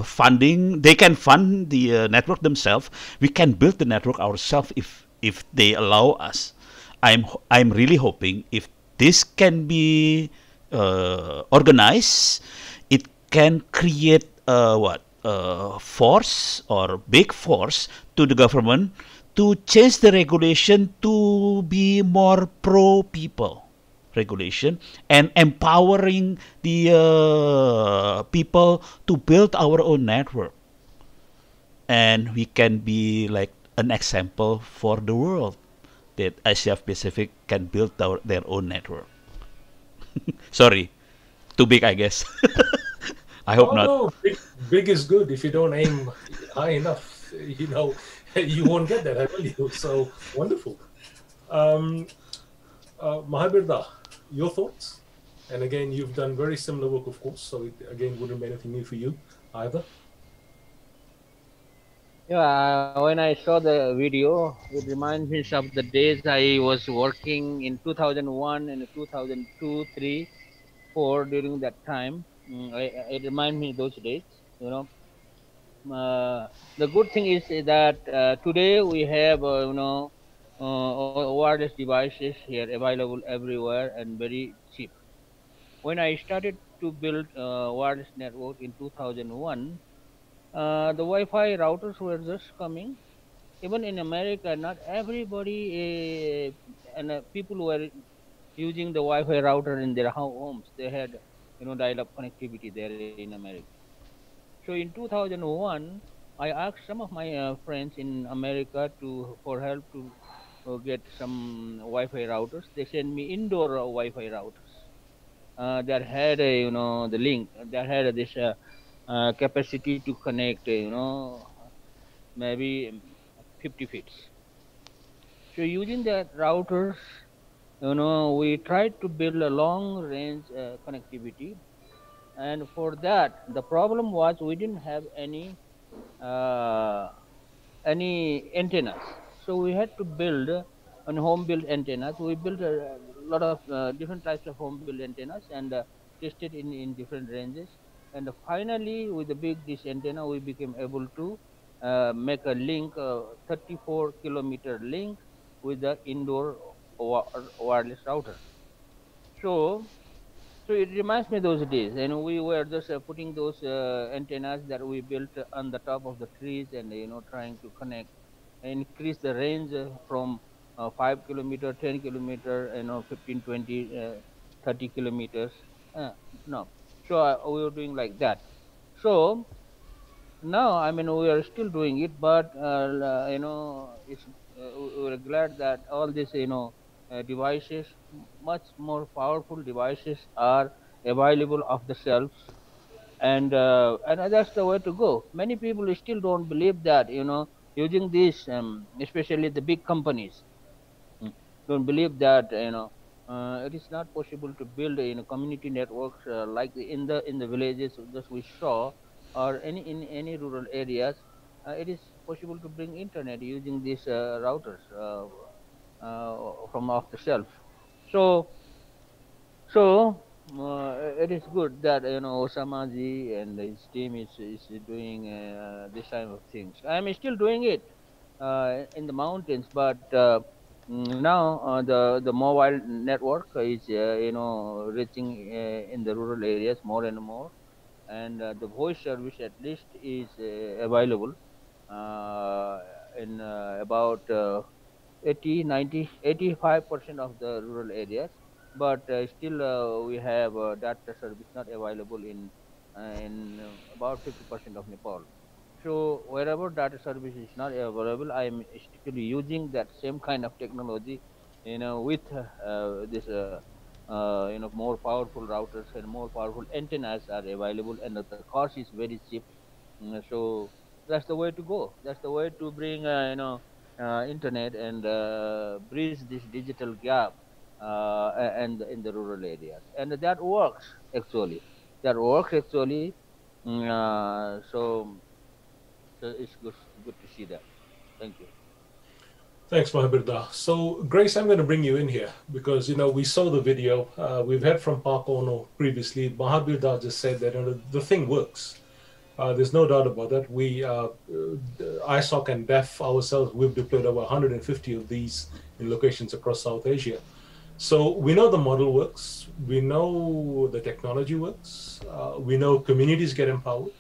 funding, they can fund the network themselves. We can build the network ourselves if they allow us. I'm really hoping if this can be organized, it can create force or big force to the government to change the regulation to be more pro people regulation and empowering the people to build our own network. And we can be like an example for the world that Asia Pacific can build their own network. Sorry, too big, I guess. I hope Oh not. no, big is good. If you don't aim high enough, you won't get that, I tell you. So wonderful. Um, Mahabirda, your thoughts? And again, you've done very similar work, of course. So it again wouldn't be anything new for you either. Yeah, when I saw the video, it reminds me of the days I was working in 2001 and 2002, 3, 4 during that time. It reminds me those days, you know. The good thing is that today we have, wireless devices here available everywhere and very cheap. When I started to build wireless network in 2001, the Wi-Fi routers were just coming. Even in America, not everybody and people were using the Wi-Fi router in their homes. They had, dial-up connectivity there in America. So in 2001, I asked some of my friends in America for help to get some Wi-Fi routers. They sent me indoor Wi-Fi routers that had, the link that had this capacity to connect, maybe 50 feet. So using that routers, we tried to build a long range connectivity, and for that the problem was we didn't have uh, any antennas. So we had to build on home built antennas. We built a lot of different types of home built antennas and tested in different ranges. And finally, with the big dish antenna, we became able to make a link, 34-kilometer link with the indoor wireless router. So so it reminds me those days, and we were just putting those antennas that we built on the top of the trees, and trying to connect, increase the range from 5 kilometer, 10 kilometer, 15, 20, 30 kilometers. No, so we were doing like that. So now, I mean, we are still doing it, but we're glad that all these devices, much more powerful devices, are available off the shelves, and that's the way to go. Many people still don't believe that using these, especially the big companies, mm, don't believe that it is not possible to build community networks like in the villages that we saw, or in any rural areas. It is possible to bring internet using these routers from off the shelf. So so it is good that Osamaji and his team is doing this kind of things. I'm still doing it in the mountains, but now the mobile network is reaching in the rural areas more and more, and the voice service at least is available in about 80, 90, 85% of the rural areas, but still we have data service not available in about 50% of Nepal. So wherever data service is not available, I am still using that same kind of technology, with this more powerful routers and more powerful antennas are available, and the cost is very cheap. So that's the way to go. That's the way to bring internet and bridge this digital gap and in the rural areas, and that works actually. That works actually. So it's good to see that. Thank you. Thanks, Mahabirda. So, Grace, I'm going to bring you in here because we saw the video. We've heard from Park Ono previously. Mahabirda just said that the thing works. There's no doubt about that. We, ISOC and BEF ourselves, we've deployed over 150 of these in locations across South Asia. So we know the model works. We know the technology works. We know communities get empowered.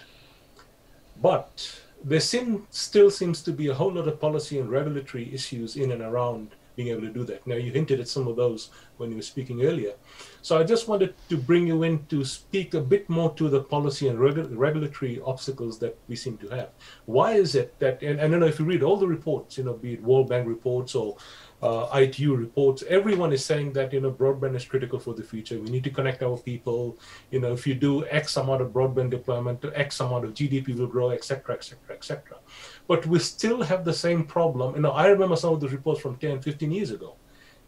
But there still seems to be a whole lot of policy and regulatory issues in and around being able to do that. Now, you hinted at some of those when you were speaking earlier. So I just wanted to bring you in to speak a bit more to the policy and regulatory obstacles that we seem to have. Why is it that, and I don't know if you read all the reports, be it World Bank reports or ITU reports, everyone is saying that, broadband is critical for the future. We need to connect our people. If you do X amount of broadband deployment, X amount of GDP will grow, etc., etc., etc. But we still have the same problem. I remember some of the reports from 10, 15 years ago.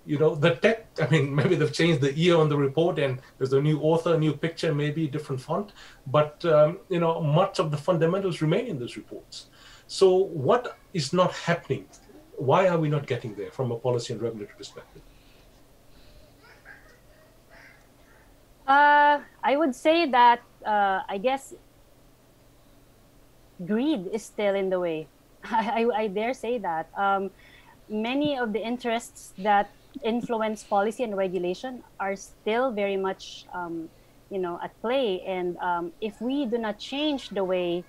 The tech, maybe they've changed the year on the report and there's a new author, new picture, maybe different font, but, much of the fundamentals remain in those reports. So what is not happening? Why are we not getting there from a policy and regulatory perspective? I would say that I guess greed is still in the way. I dare say that. Many of the interests that influence policy and regulation are still very much, at play. And if we do not change the way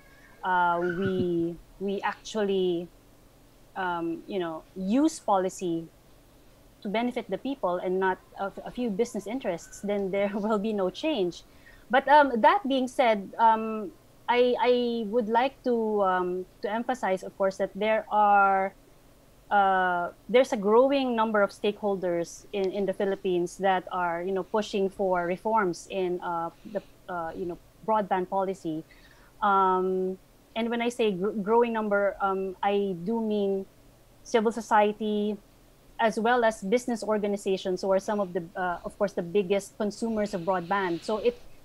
we actually, use policy to benefit the people and not a few business interests, then there will be no change. But that being said, I would like to emphasize, of course, that there's a growing number of stakeholders in the Philippines that are pushing for reforms in the broadband policy. And when I say growing number, I do mean civil society, as well as business organizations, who are some of the, of course, the biggest consumers of broadband. So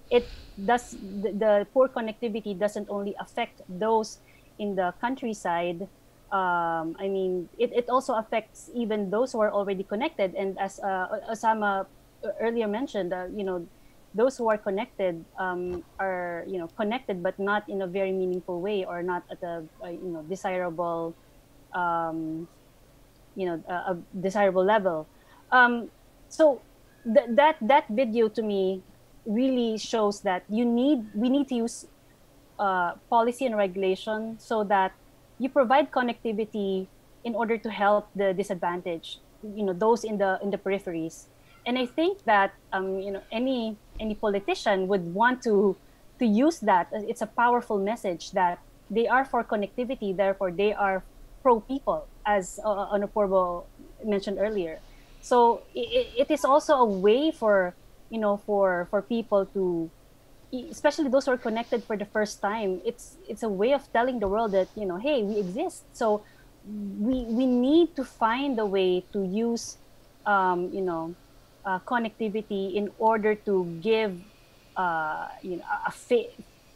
the poor connectivity doesn't only affect those in the countryside. It also affects even those who are already connected. And as Osama earlier mentioned, those who are connected are connected, but not in a very meaningful way, or not at a desirable a desirable level. So that video to me really shows that we need to use policy and regulation so that you provide connectivity in order to help the disadvantaged, those in the peripheries. And I think that any politician would want to use that. It's a powerful message that they are for connectivity, therefore they are pro people, as Onoporbo mentioned earlier. So it is also a way for people to, especially those who are connected for the first time, it's a way of telling the world that hey, we exist. So we need to find a way to use connectivity in order to give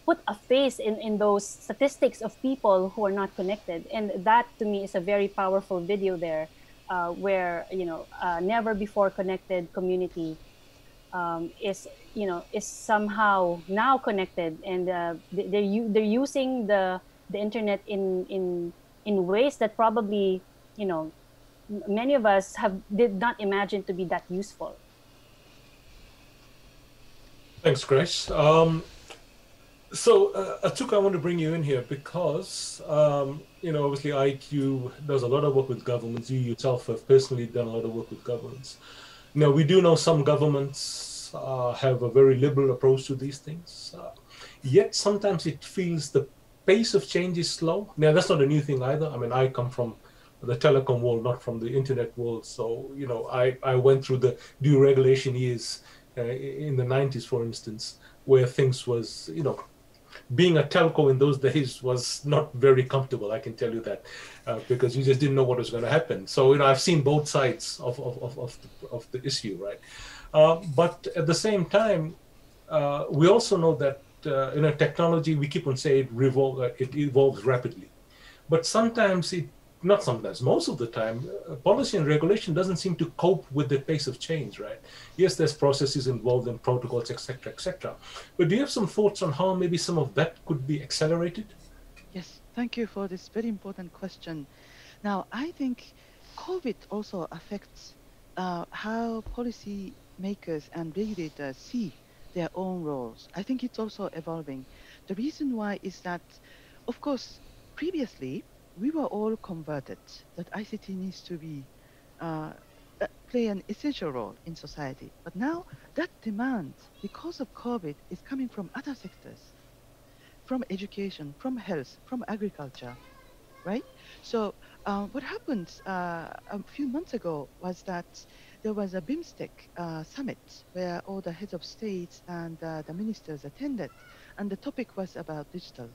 put a face in those statistics of people who are not connected. And that to me is a very powerful video there, where never before connected community is somehow now connected, and they're using the internet in ways that probably many of us did not imagine to be that useful. Thanks, Grace. So, Atsuka, I want to bring you in here because, obviously IQ does a lot of work with governments. You yourself have personally done a lot of work with governments. Now, we do know some governments have a very liberal approach to these things. Yet sometimes it feels the pace of change is slow. Now, that's not a new thing either. I come from the telecom world, not from the internet world. So, I went through the deregulation years in the 90s, for instance, where things was, being a telco in those days was not very comfortable, I can tell you that, because you just didn't know what was going to happen. So, I've seen both sides of the issue, right? But at the same time, we also know that, technology, we keep on saying it evolves rapidly. But sometimes most of the time, policy and regulation doesn't seem to cope with the pace of change, right? Yes, there's processes involved in protocols, etc., etc. But do you have some thoughts on how maybe some of that could be accelerated? Yes, thank you for this very important question. Now, I think COVID also affects how policy makers and regulators see their own roles. I think it's also evolving. The reason why is that, of course, previously, we were all converted that ICT needs to be play an essential role in society. But now that demand, because of COVID, is coming from other sectors, from education, from health, from agriculture, right? So What happened a few months ago was that there was a BIMSTEC summit where all the heads of states and the ministers attended, and the topic was about digital.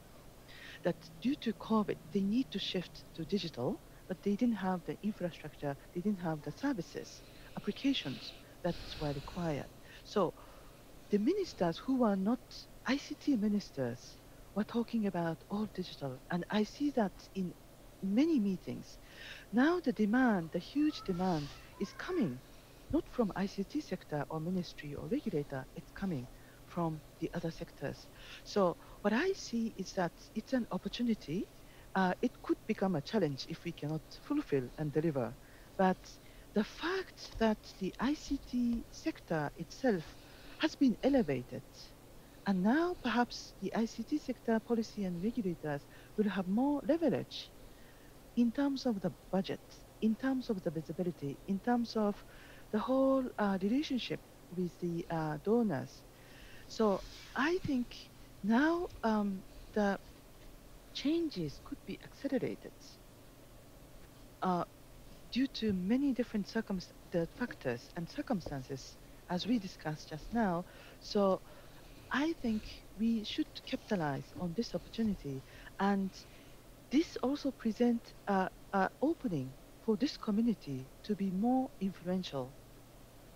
That due to COVID, they need to shift to digital, but they didn't have the infrastructure, they didn't have the services, applications that were required. So the ministers who are not ICT ministers were talking about all digital, and I see that in many meetings. Now the demand, the huge demand is coming not from ICT sector or ministry or regulator, it's coming from the other sectors. So what I see is that it's an opportunity. It could become a challenge if we cannot fulfill and deliver. But the fact that the ICT sector itself has been elevated, and now perhaps the ICT sector policy and regulators will have more leverage in terms of the budget, in terms of the visibility, in terms of the whole relationship with the donors. So I think now the changes could be accelerated due to many different the factors and circumstances as we discussed just now. So I think we should capitalize on this opportunity, and this also presents an opening for this community to be more influential,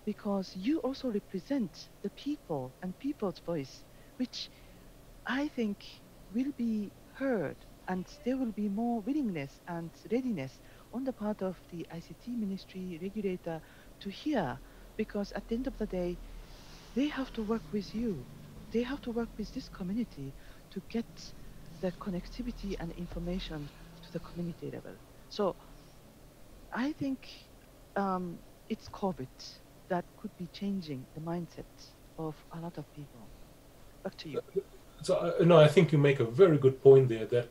because you also represent the people and people's voice, which I think will be heard, and there will be more willingness and readiness on the part of the ICT ministry regulator to hear, because at the end of the day, they have to work with you. They have to work with this community to get the connectivity and information to the community level. So I think it's COVID that could be changing the mindset of a lot of people. Back to you. So, no, I think you make a very good point there, that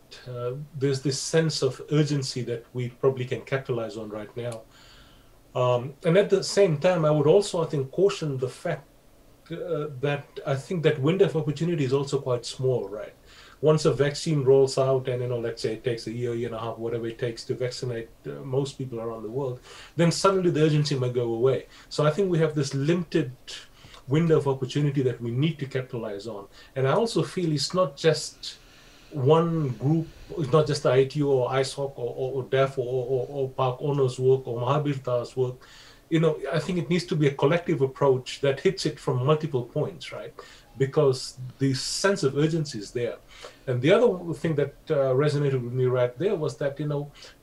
there's this sense of urgency that we probably can capitalize on right now. And at the same time, I would also, I think, caution the fact that I think that window of opportunity is also quite small, right? Once a vaccine rolls out and, let's say it takes a year and a half, whatever it takes to vaccinate most people around the world, then suddenly the urgency might go away. So I think we have this limited window of opportunity that we need to capitalize on. And I also feel it's not just one group, it's not just the ITU or ISOC or DEF or Park Onno's work or Mahabirta's work. I think it needs to be a collective approach that hits it from multiple points, right? Because the sense of urgency is there. And the other thing that resonated with me right there was that,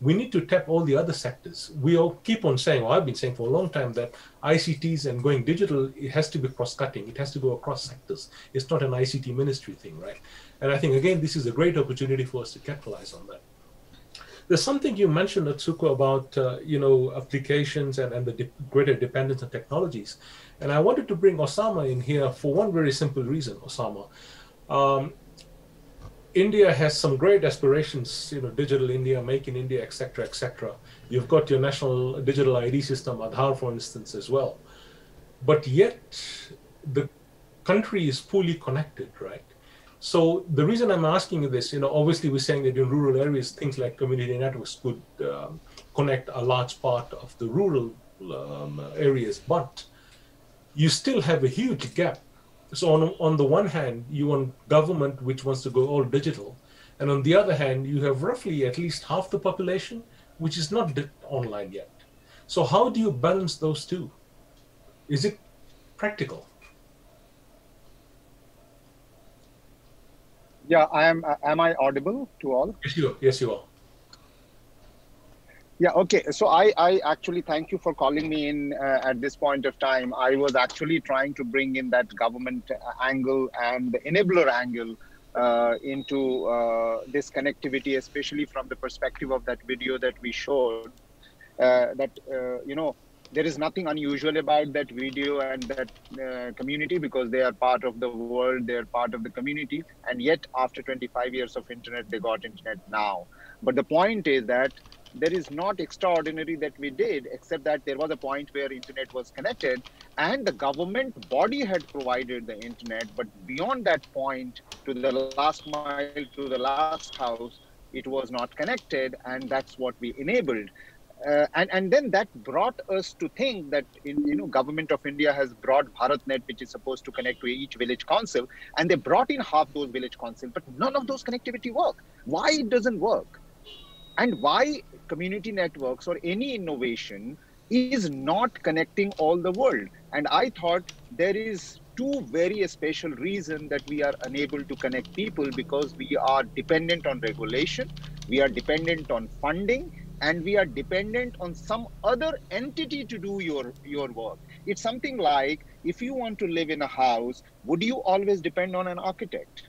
we need to tap all the other sectors. We all keep on saying, or I've been saying for a long time, that ICTs and going digital, it has to be cross-cutting. It has to go across sectors. It's not an ICT ministry thing, right? And I think, again, this is a great opportunity for us to capitalize on that. There's something you mentioned, Atsuko, about applications and the greater dependence on technologies. And I wanted to bring Osama in here for one very simple reason, Osama. India has some great aspirations, Digital India, Make in India, etc., etc. You've got your national digital ID system, Aadhaar, for instance, as well. But yet, the country is poorly connected, right? So the reason I'm asking you this, obviously we're saying that in rural areas, things like community networks could connect a large part of the rural areas, but you still have a huge gap. So on the one hand, you want government which wants to go all digital, and on the other hand, you have roughly at least half the population which is not online yet. So how do you balance those two? Is it practical? Yeah, am I audible to all? Yes, you are. Yeah, okay. So I actually thank you for calling me in at this point of time. I was actually trying to bring in that government angle and the enabler angle into this connectivity, especially from the perspective of that video that we showed, there is nothing unusual about that video and that community, because they are part of the world, they are part of the community, and yet after 25 years of internet, they got internet now. But the point is that there is not extraordinary that we did, except that there was a point where internet was connected and the government body had provided the internet. But beyond that point, to the last mile, to the last house, it was not connected, and that's what we enabled. And then that brought us to think that government of India has brought BharatNet, which is supposed to connect to each village council, and they brought in half those village council, but none of those connectivity work. Why it doesn't work? And why community networks or any innovation is not connecting all the world? And I thought there is two very special reasons that we are unable to connect people, because we are dependent on regulation, we are dependent on funding, and we are dependent on some other entity to do your work. It's something like, if you want to live in a house, would you always depend on an architect?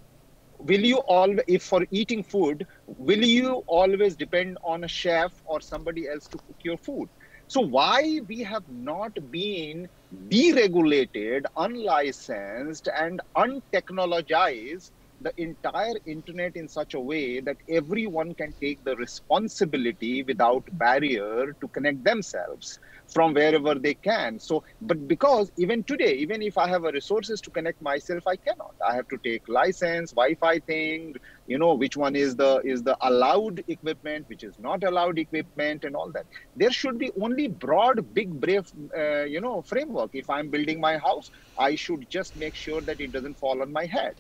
Will you always, if for eating food, will you always depend on a chef or somebody else to cook your food? So why we have not been deregulated, unlicensed, and untechnologized the entire internet in such a way that everyone can take the responsibility without barrier to connect themselves from wherever they can. So, but because even today, even if I have a resources to connect myself, I cannot. I have to take license, Wi-Fi thing, which one is the allowed equipment, which is not allowed equipment, and all that. There should be only broad, big, brave, framework. If I'm building my house, I should just make sure that it doesn't fall on my head.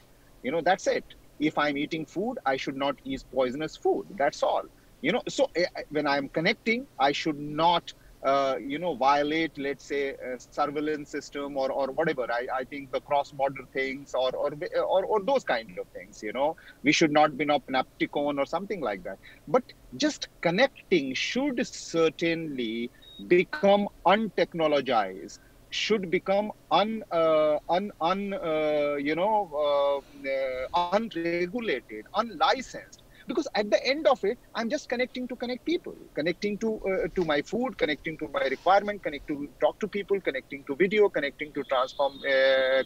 That's it. If I'm eating food, I should not eat poisonous food. That's all. So when I'm connecting, I should not, violate, let's say, a surveillance system or whatever. I think the cross-border things or those kind of things. We should not be a panopticon or something like that. But just connecting should certainly become untechnologized, should become unregulated, unlicensed. Because at the end of it, I'm just connecting to connect people, connecting to my food, connecting to my requirement, connecting to talk to people, connecting to video, connecting to transform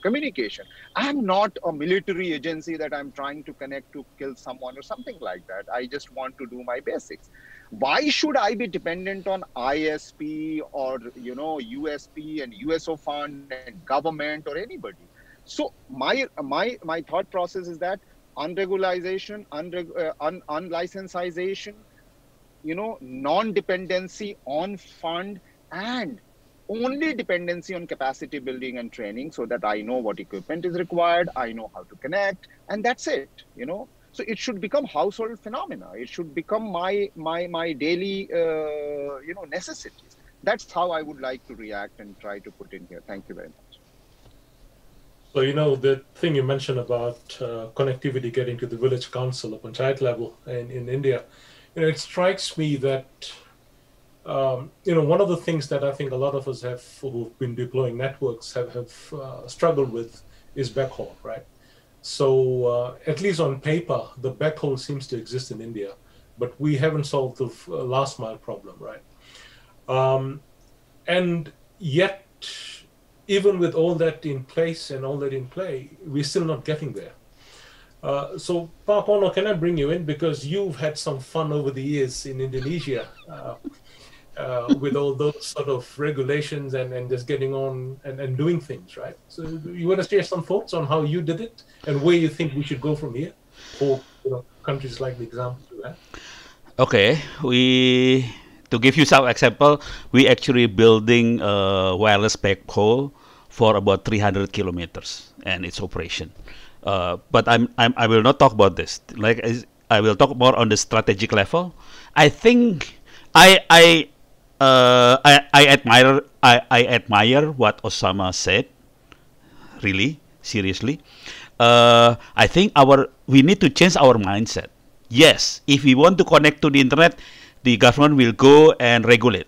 communication. I'm not a military agency that I'm trying to connect to kill someone or something like that. I just want to do my basics. Why should I be dependent on ISP or USP and USO fund and government or anybody? So my thought process is that unregularization, unlicensization, non-dependency on fund, and only dependency on capacity building and training, so that I know what equipment is required, I know how to connect, and that's it. So it should become household phenomena. It should become my daily necessities. That's how I would like to react and try to put in here. Thank you very much. So, the thing you mentioned about connectivity getting to the village council or panchayat level in India, it strikes me that, one of the things that I think a lot of us who've been deploying networks have struggled with is backhaul, right? So at least on paper, the backhaul seems to exist in India, but we haven't solved the last mile problem, right? And yet, even with all that in place and all that in play, we're still not getting there. So, Pak Onno, can I bring you in? Because you've had some fun over the years in Indonesia with all those sort of regulations and just getting on and doing things, right? So you want to share some thoughts on how you did it and where you think we should go from here for countries like the example to that? Okay, to give you some example, we actually building a wireless backhaul for about 300 kilometers and its operation. But I will not talk about this. I will talk more on the strategic level. I think I admire what Osama said. Really, seriously. I think we need to change our mindset. Yes, if we want to connect to the internet, the government will go and regulate.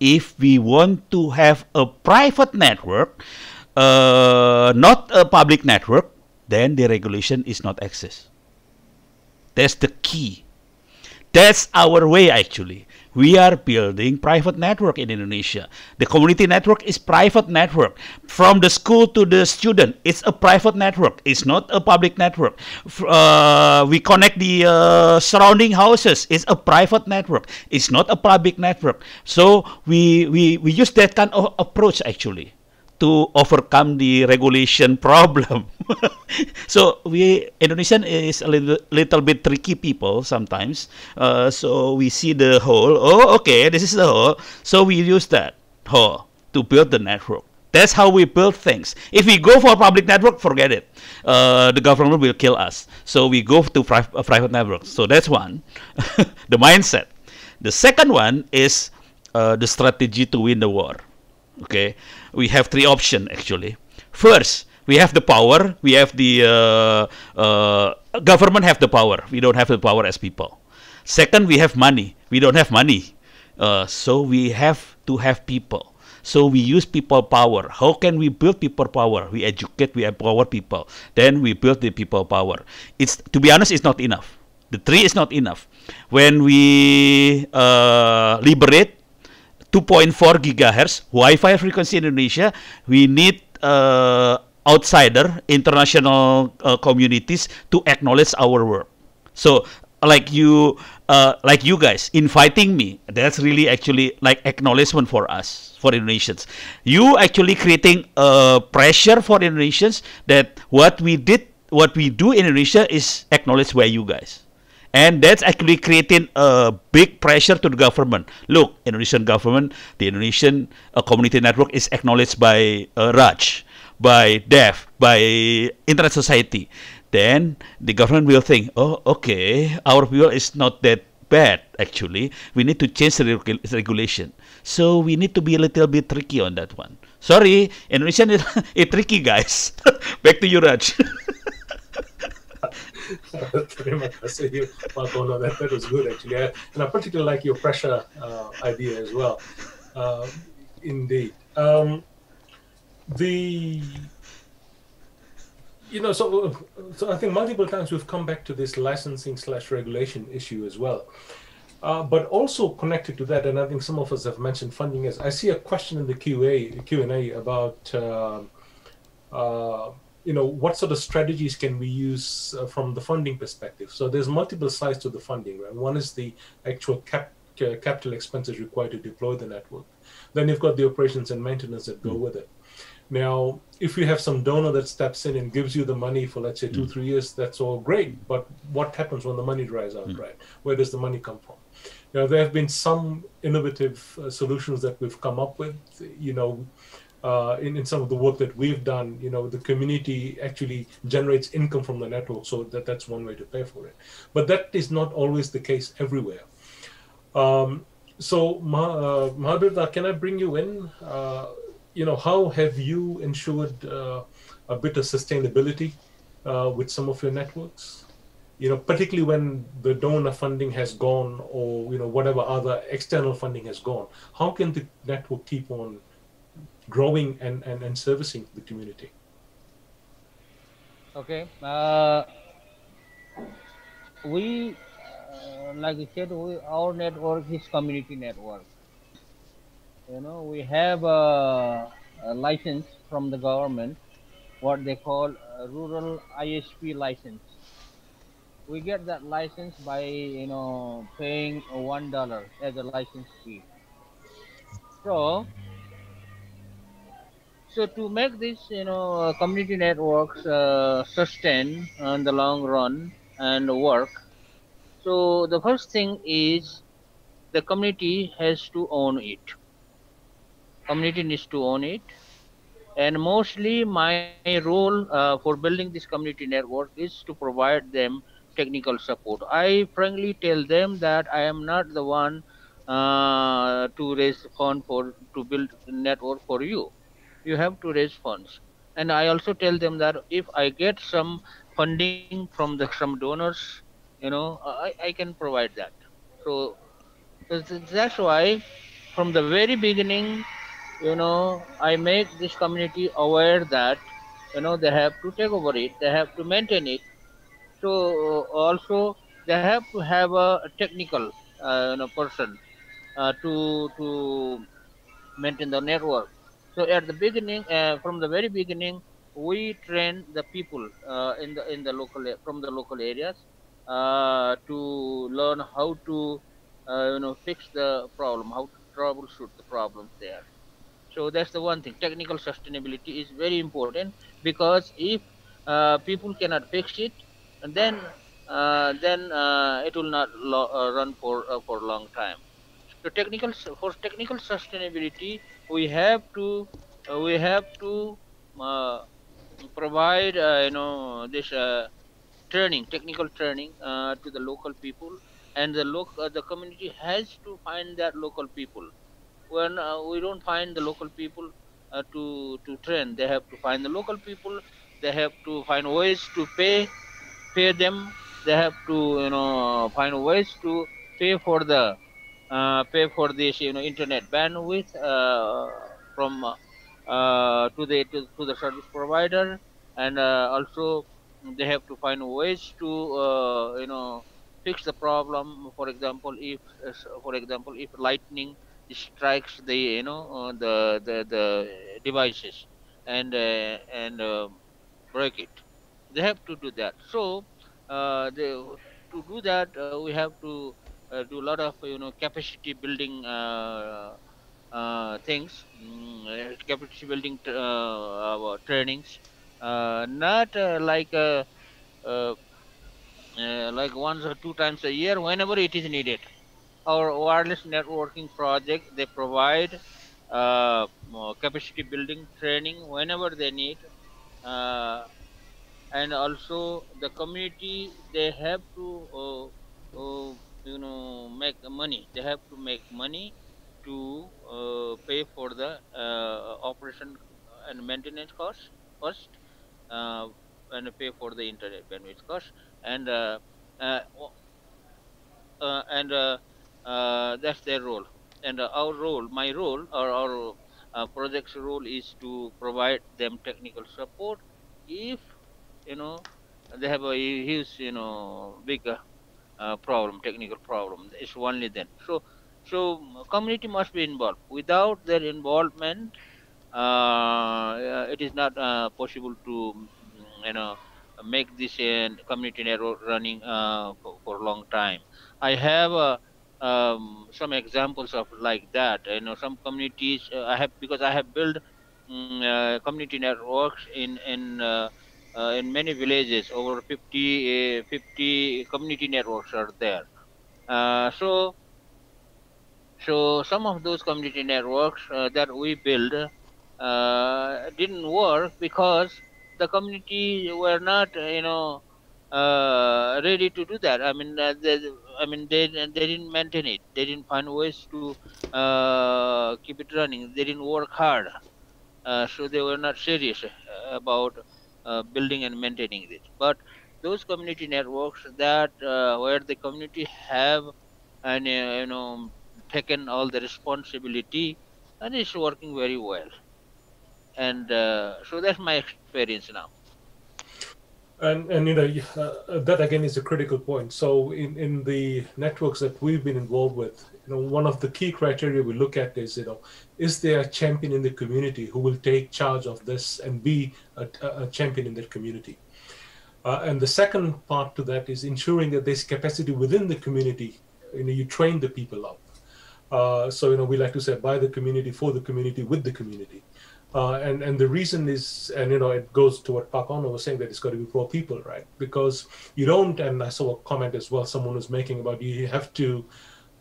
If we want to have a private network, not a public network, then the regulation is not access. That's the key. That's our way actually. We are building private network in Indonesia. The community network is private network. From the school to the student, it's a private network. It's not a public network. We connect the surrounding houses. It's a private network. It's not a public network. So we use that kind of approach actually to overcome the regulation problem. So Indonesian is a little bit tricky people sometimes. So we see the hole. Oh, okay, this is the hole. So we use that hole to build the network. That's how we build things. If we go for public network, forget it. The government will kill us. So we go to private networks. So that's one, the mindset. The second one is the strategy to win the war. Okay, we have three options actually. First, we have the power. We have the government have the power. We don't have the power as people. Second, we have money. We don't have money. So we have to have people. So we use people power. How can we build people power? We educate, we empower people. Then we build the people power. It's, to be honest, it's not enough. The three is not enough. When we liberate 2.4 gigahertz Wi-Fi frequency in Indonesia, we need outsider international communities to acknowledge our work. So like you guys inviting me, that's really actually like acknowledgement for us, for Indonesians. You actually creating pressure for Indonesians that what we do in Indonesia is acknowledged by you guys. And that's actually creating a big pressure to the government. Look, Indonesian government, the Indonesian community network is acknowledged by Raj, by DEF, by Internet Society. Then the government will think, oh, okay, our people is not that bad, actually. We need to change the regulation. So we need to be a little bit tricky on that one. Sorry, Indonesian is tricky, guys. Back to you, Raj. Terima kasih, Pak Ono. That was good, actually. And I particularly like your pressure idea as well. Indeed. So I think multiple times we've come back to this licensing/regulation issue as well. But also connected to that, and I think some of us have mentioned funding, is I see a question in the Q&A about what sort of strategies can we use from the funding perspective? So there's multiple sides to the funding, right? One is the actual capital expenses required to deploy the network. Then you've got the operations and maintenance that go with it. Now, if you have some donor that steps in and gives you the money for, let's say, 2-3 years, that's all great. But what happens when the money dries out, right? Where does the money come from? Now, there have been some innovative solutions that we've come up with, in some of the work that we've done. The community actually generates income from the network, so that's one way to pay for it. But that is not always the case everywhere. So, Mahabirta, can I bring you in? How have you ensured a bit of sustainability with some of your networks? Particularly when the donor funding has gone, or whatever other external funding has gone. How can the network keep on growing and servicing the community? Okay. We, like I said, our network is community network. We have a license from the government, what they call a rural ISP license. We get that license by, paying $1 as a license fee. So to make this, community networks sustain in the long run and work, so the first thing is the community has to own it. Community needs to own it. And mostly my role for building this community network is to provide them technical support. I frankly tell them that I am not the one to raise fund to build a network for you. You have to raise funds. And I also tell them that if I get some funding from some donors, I can provide that. So that's why from the very beginning, I make this community aware that, they have to take over it, they have to maintain it. So also they have to have a technical, person to maintain the network. So at the beginning, from the very beginning, we train the people in the local from the local areas to learn how to fix the problem, how to troubleshoot the problems there. So that's the one thing. Technical sustainability is very important, because if people cannot fix it, and then it will not run for a long time. So for technical sustainability, we have to uh, provide this technical training to the local people, and the community has to find that local people. When we don't find the local people to train, they have to find the local people. They have to find ways to pay them. They have to find ways to pay for the pay for this internet bandwidth from to the service provider. And also they have to find ways to fix the problem. For example, if lightning strikes the the devices, and break it, they have to do that. So to do that, we have to do a lot of capacity building things, capacity building trainings, not uh, like once or two times a year, whenever it is needed. Our wireless networking project, they provide capacity building training whenever they need. uh, and also the community, they have to make money. They have to make money to pay for the operation and maintenance costs first, uh, and pay for the internet bandwidth cost. And uh, that's their role. And our role, my role, or our project's role, is to provide them technical support. If you know they have a huge big problem, technical problem, it's only then. So community must be involved. Without their involvement, it is not possible to make this community network running for a long time. I have some examples of like that. Some communities I have, because I have built community networks in many villages. Over 50 community networks are there. So some of those community networks that we build didn't work because the community were not, ready to do that. They didn't maintain it. They didn't find ways to keep it running. They didn't work hard. So they were not serious about building and maintaining it. But those community networks that where the community have and taken all the responsibility, and it's working very well. And so that's my experience now. And that again is a critical point. So in the networks that we've been involved with, one of the key criteria we look at is is there a champion in the community who will take charge of this and be a champion in that community. And the second part to that is ensuring that there's capacity within the community. You train the people up. So we like to say by the community, for the community, with the community. And the reason is, and it goes to what Pak Onno was saying, that it's got to be for people, right? Because you don't, and I saw a comment as well someone was making about you have to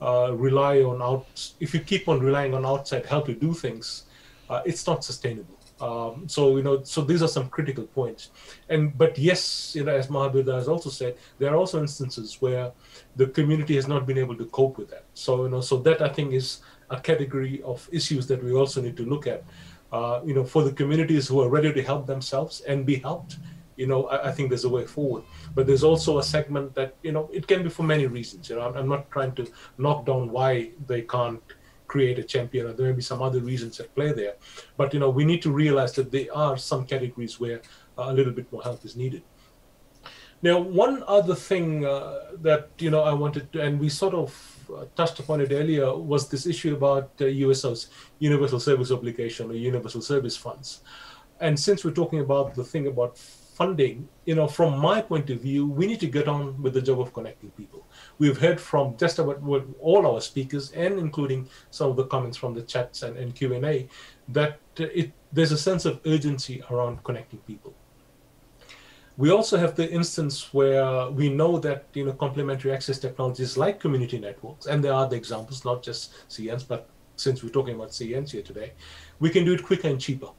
rely on if you keep on relying on outside help to do things, it's not sustainable. So these are some critical points. But yes, as Mahabir has also said, there are also instances where the community has not been able to cope with that. So so that I think is a category of issues that we also need to look at. For the communities who are ready to help themselves and be helped, I think there's a way forward. But there's also a segment that it can be for many reasons. I'm not trying to knock down why they can't create a champion, or there may be some other reasons at play there. But we need to realize that there are some categories where a little bit more help is needed. Now, one other thing that I wanted to, and we sort of touched upon it earlier, was this issue about USO's Universal Service Obligation or Universal Service Funds. And since we're talking about the thing about funding, from my point of view, we need to get on with the job of connecting people. We've heard from just about all our speakers, and including some of the comments from the chats and Q&A, that there's a sense of urgency around connecting people. We also have the instance where we know that complementary access technologies like community networks, and there are the examples, not just CNs, but since we're talking about CNs here today, we can do it quicker and cheaper.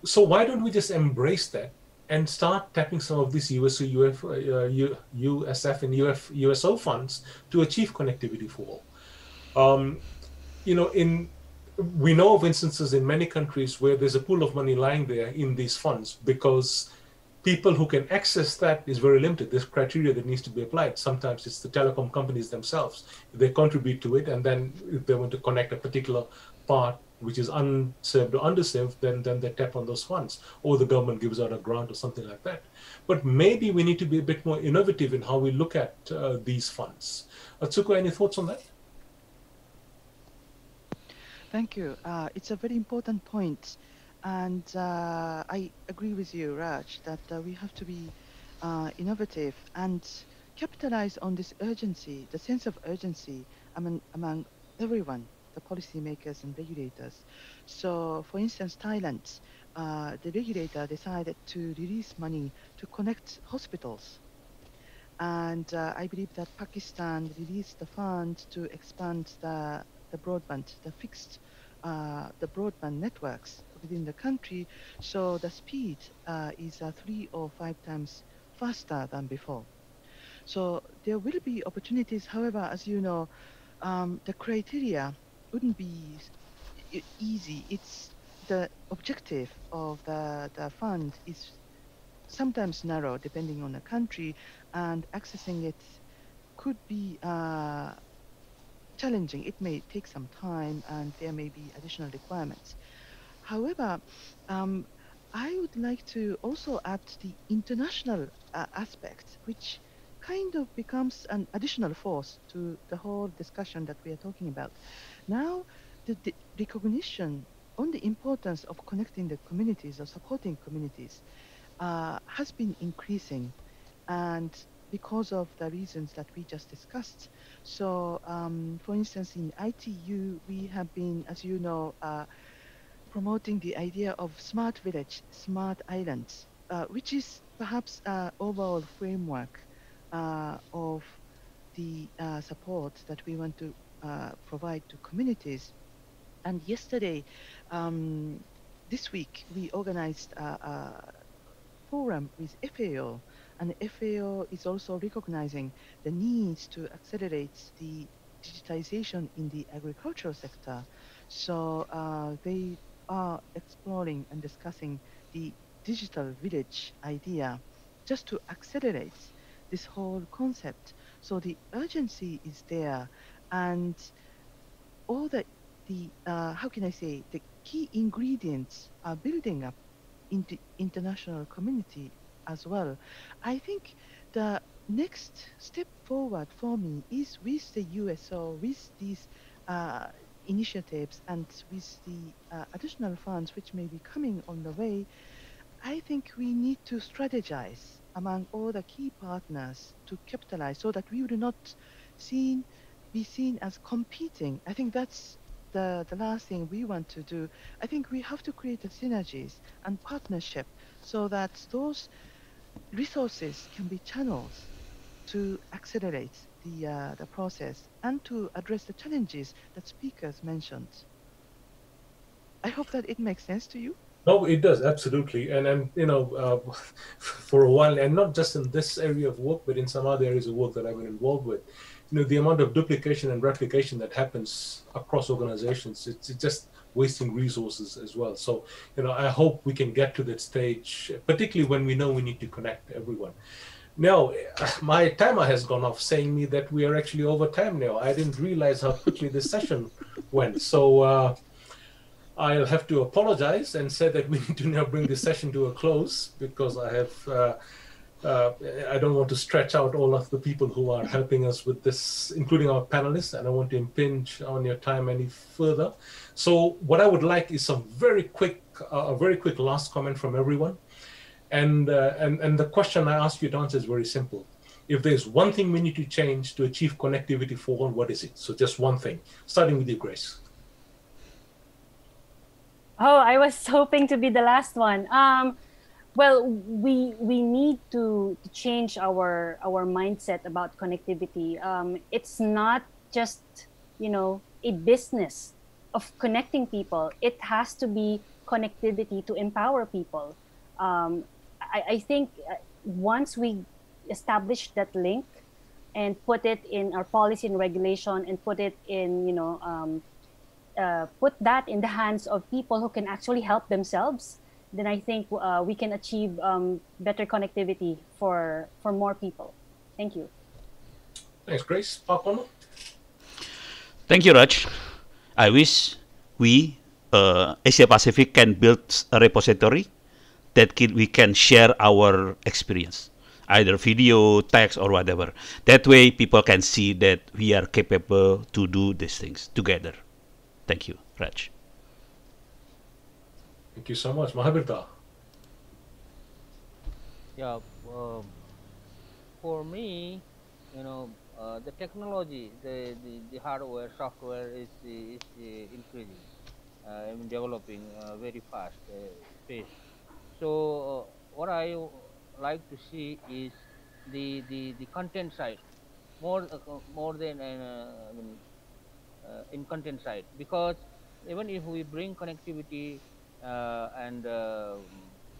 So why don't we just embrace that and start tapping some of these USF and USO funds to achieve connectivity for all? We know of instances in many countries where there's a pool of money lying there in these funds because people who can access that is very limited. There's criteria that needs to be applied. Sometimes it's the telecom companies themselves. They contribute to it, and then if they want to connect a particular part which is unserved or underserved, then they tap on those funds, or the government gives out a grant or something like that. But maybe we need to be a bit more innovative in how we look at these funds. Atsuko, any thoughts on that? Thank you. It's a very important point. And I agree with you, Raj, that we have to be innovative and capitalize on this urgency, the sense of urgency among everyone, the policymakers and regulators. So, for instance, Thailand, the regulator decided to release money to connect hospitals. And I believe that Pakistan released the fund to expand the broadband, the broadband networks within the country, so the speed is 3 or 5 times faster than before. So there will be opportunities. However, as you know, the criteria wouldn't be easy. It's the objective of the fund is sometimes narrow depending on the country, and accessing it could be challenging. It may take some time, and there may be additional requirements. However, I would like to also add the international aspect, which kind of becomes an additional force to the whole discussion that we are talking about. Now, the recognition on the importance of connecting the communities or supporting communities has been increasing, and because of the reasons that we just discussed. So, for instance, in ITU, we have been, as you know, promoting the idea of smart village, smart islands, which is perhaps an overall framework of the support that we want to provide to communities. And yesterday, this week, we organized a forum with FAO, and FAO is also recognizing the needs to accelerate the digitization in the agricultural sector. So they are exploring and discussing the digital village idea just to accelerate this whole concept. So the urgency is there, and all the how can I say, the key ingredients are building up in the international community as well. I think the next step forward for me is with the USO, with these initiatives, and with the additional funds which may be coming on the way. I think we need to strategize among all the key partners to capitalize so that we will not be seen as competing. I think that's the last thing we want to do. I think we have to create a synergies and partnership so that those resources can be channeled to accelerate the process and to address the challenges that speakers mentioned. I hope that it makes sense to you. No, it does, absolutely. And for a while, and not just in this area of work, but in some other areas of work that I've been involved with, the amount of duplication and replication that happens across organizations, it's just wasting resources as well. So, I hope we can get to that stage, particularly when we know we need to connect everyone. Now, my timer has gone off saying me that we are actually over time now. I didn't realize how quickly this session went. So I'll have to apologize and say that we need to now bring this session to a close, because I have I don't want to stretch out all of the people who are helping us with this, including our panelists, and I want to impinge on your time any further. So what I would like is a very quick last comment from everyone. And the question I ask you to answer is very simple. If there's one thing we need to change to achieve connectivity for all, what is it? So just one thing, starting with you, Grace. Oh, I was hoping to be the last one. Well, we need to change our mindset about connectivity. It's not just, a business of connecting people. It has to be connectivity to empower people. I think once we establish that link and put it in our policy and regulation and put it in, put that in the hands of people who can actually help themselves, then I think we can achieve better connectivity for more people. Thank you. Thanks, Grace. Pakono? Thank you, Raj. I wish we, Asia Pacific, can build a repository that we can share our experience, either video, text, or whatever. That way, people can see that we are capable to do these things together. Thank you, Raj. Thank you so much. Mahabirta? Yeah, for me, the technology, the hardware, software is increasing, developing very fast pace. So what I like to see is the content side more than in content side, because even if we bring connectivity and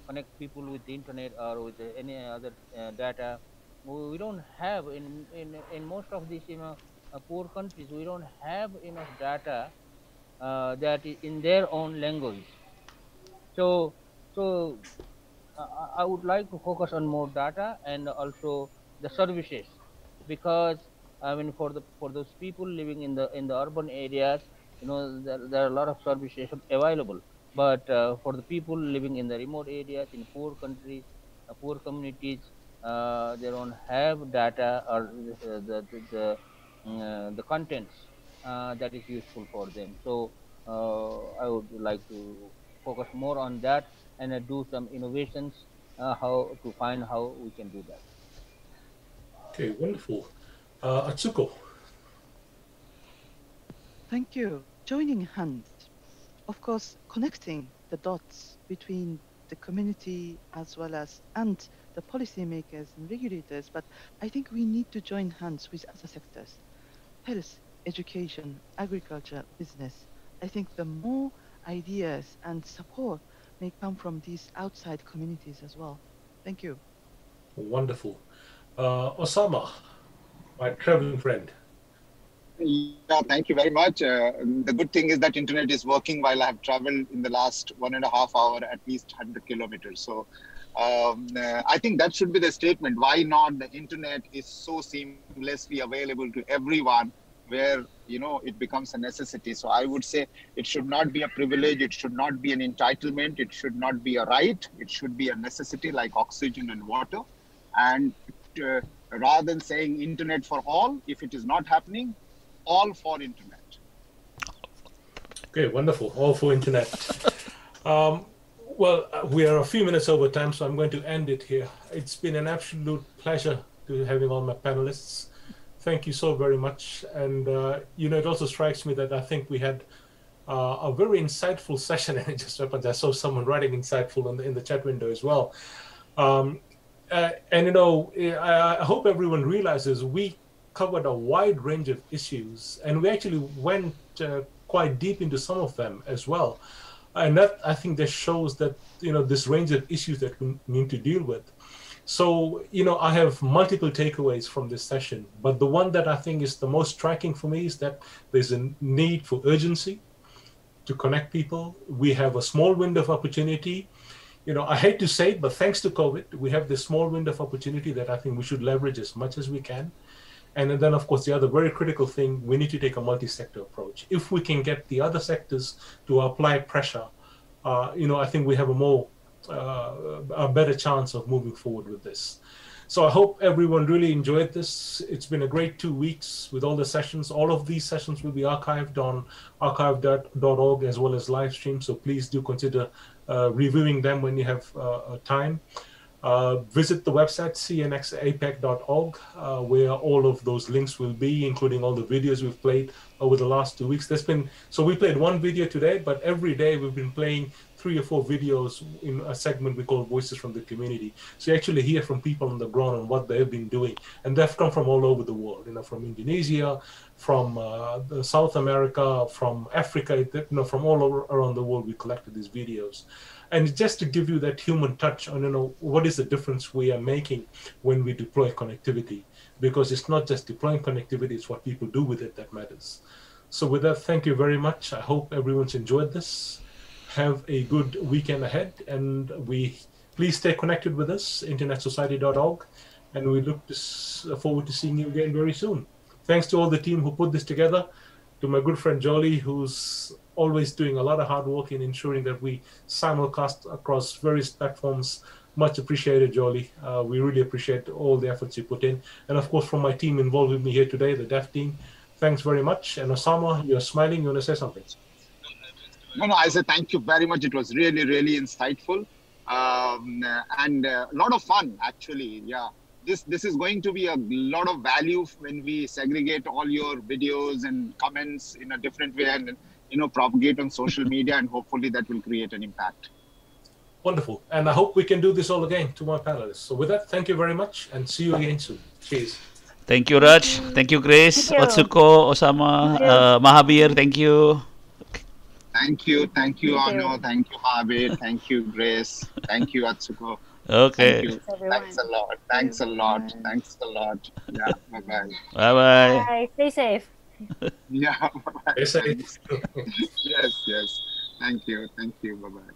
connect people with the internet or with any other data, we don't have in most of these poor countries, we don't have enough data that is in their own language. So I would like to focus on more data and also the services, because for those people living in the urban areas, there are a lot of services available, but for the people living in the remote areas, in poor countries, poor communities, they don't have data or the contents that is useful for them. So I would like to focus more on that and do some innovations how to find how we can do that. Okay, wonderful. Atsuko? Thank you. Joining hands. Of course, connecting the dots between the community as well as and the policymakers and regulators, but I think we need to join hands with other sectors. Health, education, agriculture, business. I think the more ideas and support may come from these outside communities as well. Thank you. Wonderful. Osama, my traveling friend. Yeah, thank you very much. The good thing is that internet is working while I have traveled in the last 1.5 hours, at least 100 kilometers. So I think that should be the statement. Why not? The internet is so seamlessly available to everyone, where it becomes a necessity. So I would say it should not be a privilege, it should not be an entitlement, it should not be a right, it should be a necessity like oxygen and water. And rather than saying internet for all, if it is not happening, all for internet. Okay, wonderful. All for internet. Well, we are a few minutes over time, so I'm going to end it here. It's been an absolute pleasure to having all my panelists. Thank you so very much. And, it also strikes me that I think we had a very insightful session, and it just happened. I saw someone writing insightful in the chat window as well. I hope everyone realizes we covered a wide range of issues, and we actually went quite deep into some of them as well. And that, I think, that shows that, this range of issues that we need to deal with. So, I have multiple takeaways from this session, but the one that I think is the most striking for me is that there's a need for urgency to connect people. We have a small window of opportunity. I hate to say it, but thanks to COVID, we have this small window of opportunity that I think we should leverage as much as we can. And then, of course, the other very critical thing, we need to take a multi-sector approach. If we can get the other sectors to apply pressure, I think we have a better chance of moving forward with this. So I hope everyone really enjoyed this. It's been a great 2 weeks with all the sessions. All of these sessions will be archived on archive.org as well as live stream. So please do consider reviewing them when you have time. Visit the website cnxapac.org, where all of those links will be, including all the videos we've played over the last 2 weeks. So we played one video today, but every day we've been playing 3 or 4 videos in a segment we call Voices from the Community. So you actually hear from people on the ground on what they've been doing, and they've come from all over the world. From Indonesia, from South America, from Africa, from all over around the world. We collected these videos. And just to give you that human touch on, what is the difference we are making when we deploy connectivity? Because it's not just deploying connectivity, it's what people do with it that matters. So with that, thank you very much. I hope everyone's enjoyed this. Have a good weekend ahead, and please stay connected with us, internetsociety.org, and we look forward to seeing you again very soon. Thanks to all the team who put this together, to my good friend Jolie, who's always doing a lot of hard work in ensuring that we simulcast across various platforms. Much appreciated, Jolie. We really appreciate all the efforts you put in. And of course, from my team involved with me here today, the deaf team, thanks very much. And Osama, you're smiling. You want to say something? No, I say thank you very much. It was really, really insightful and a lot of fun, actually. Yeah. This is going to be a lot of value when we segregate all your videos and comments in a different way and propagate on social media, and hopefully that will create an impact. Wonderful. And I hope we can do this all again to my panelists. So with that, thank you very much and see you again soon. Cheers. Thank you, Raj. Thank you, Grace. Otsuko, Osama, Mahabir, thank you. Thank you, Anno. Thank you, Mahabir. Thank you, Grace. Thank you, Atsuko. Okay. Thank you. Thanks a lot. Thanks a lot. Thanks a lot. Yeah. Bye-bye. Bye-bye. Bye. Stay safe. Yeah. Bye-bye. Stay safe. Yes. Thank you. Bye-bye.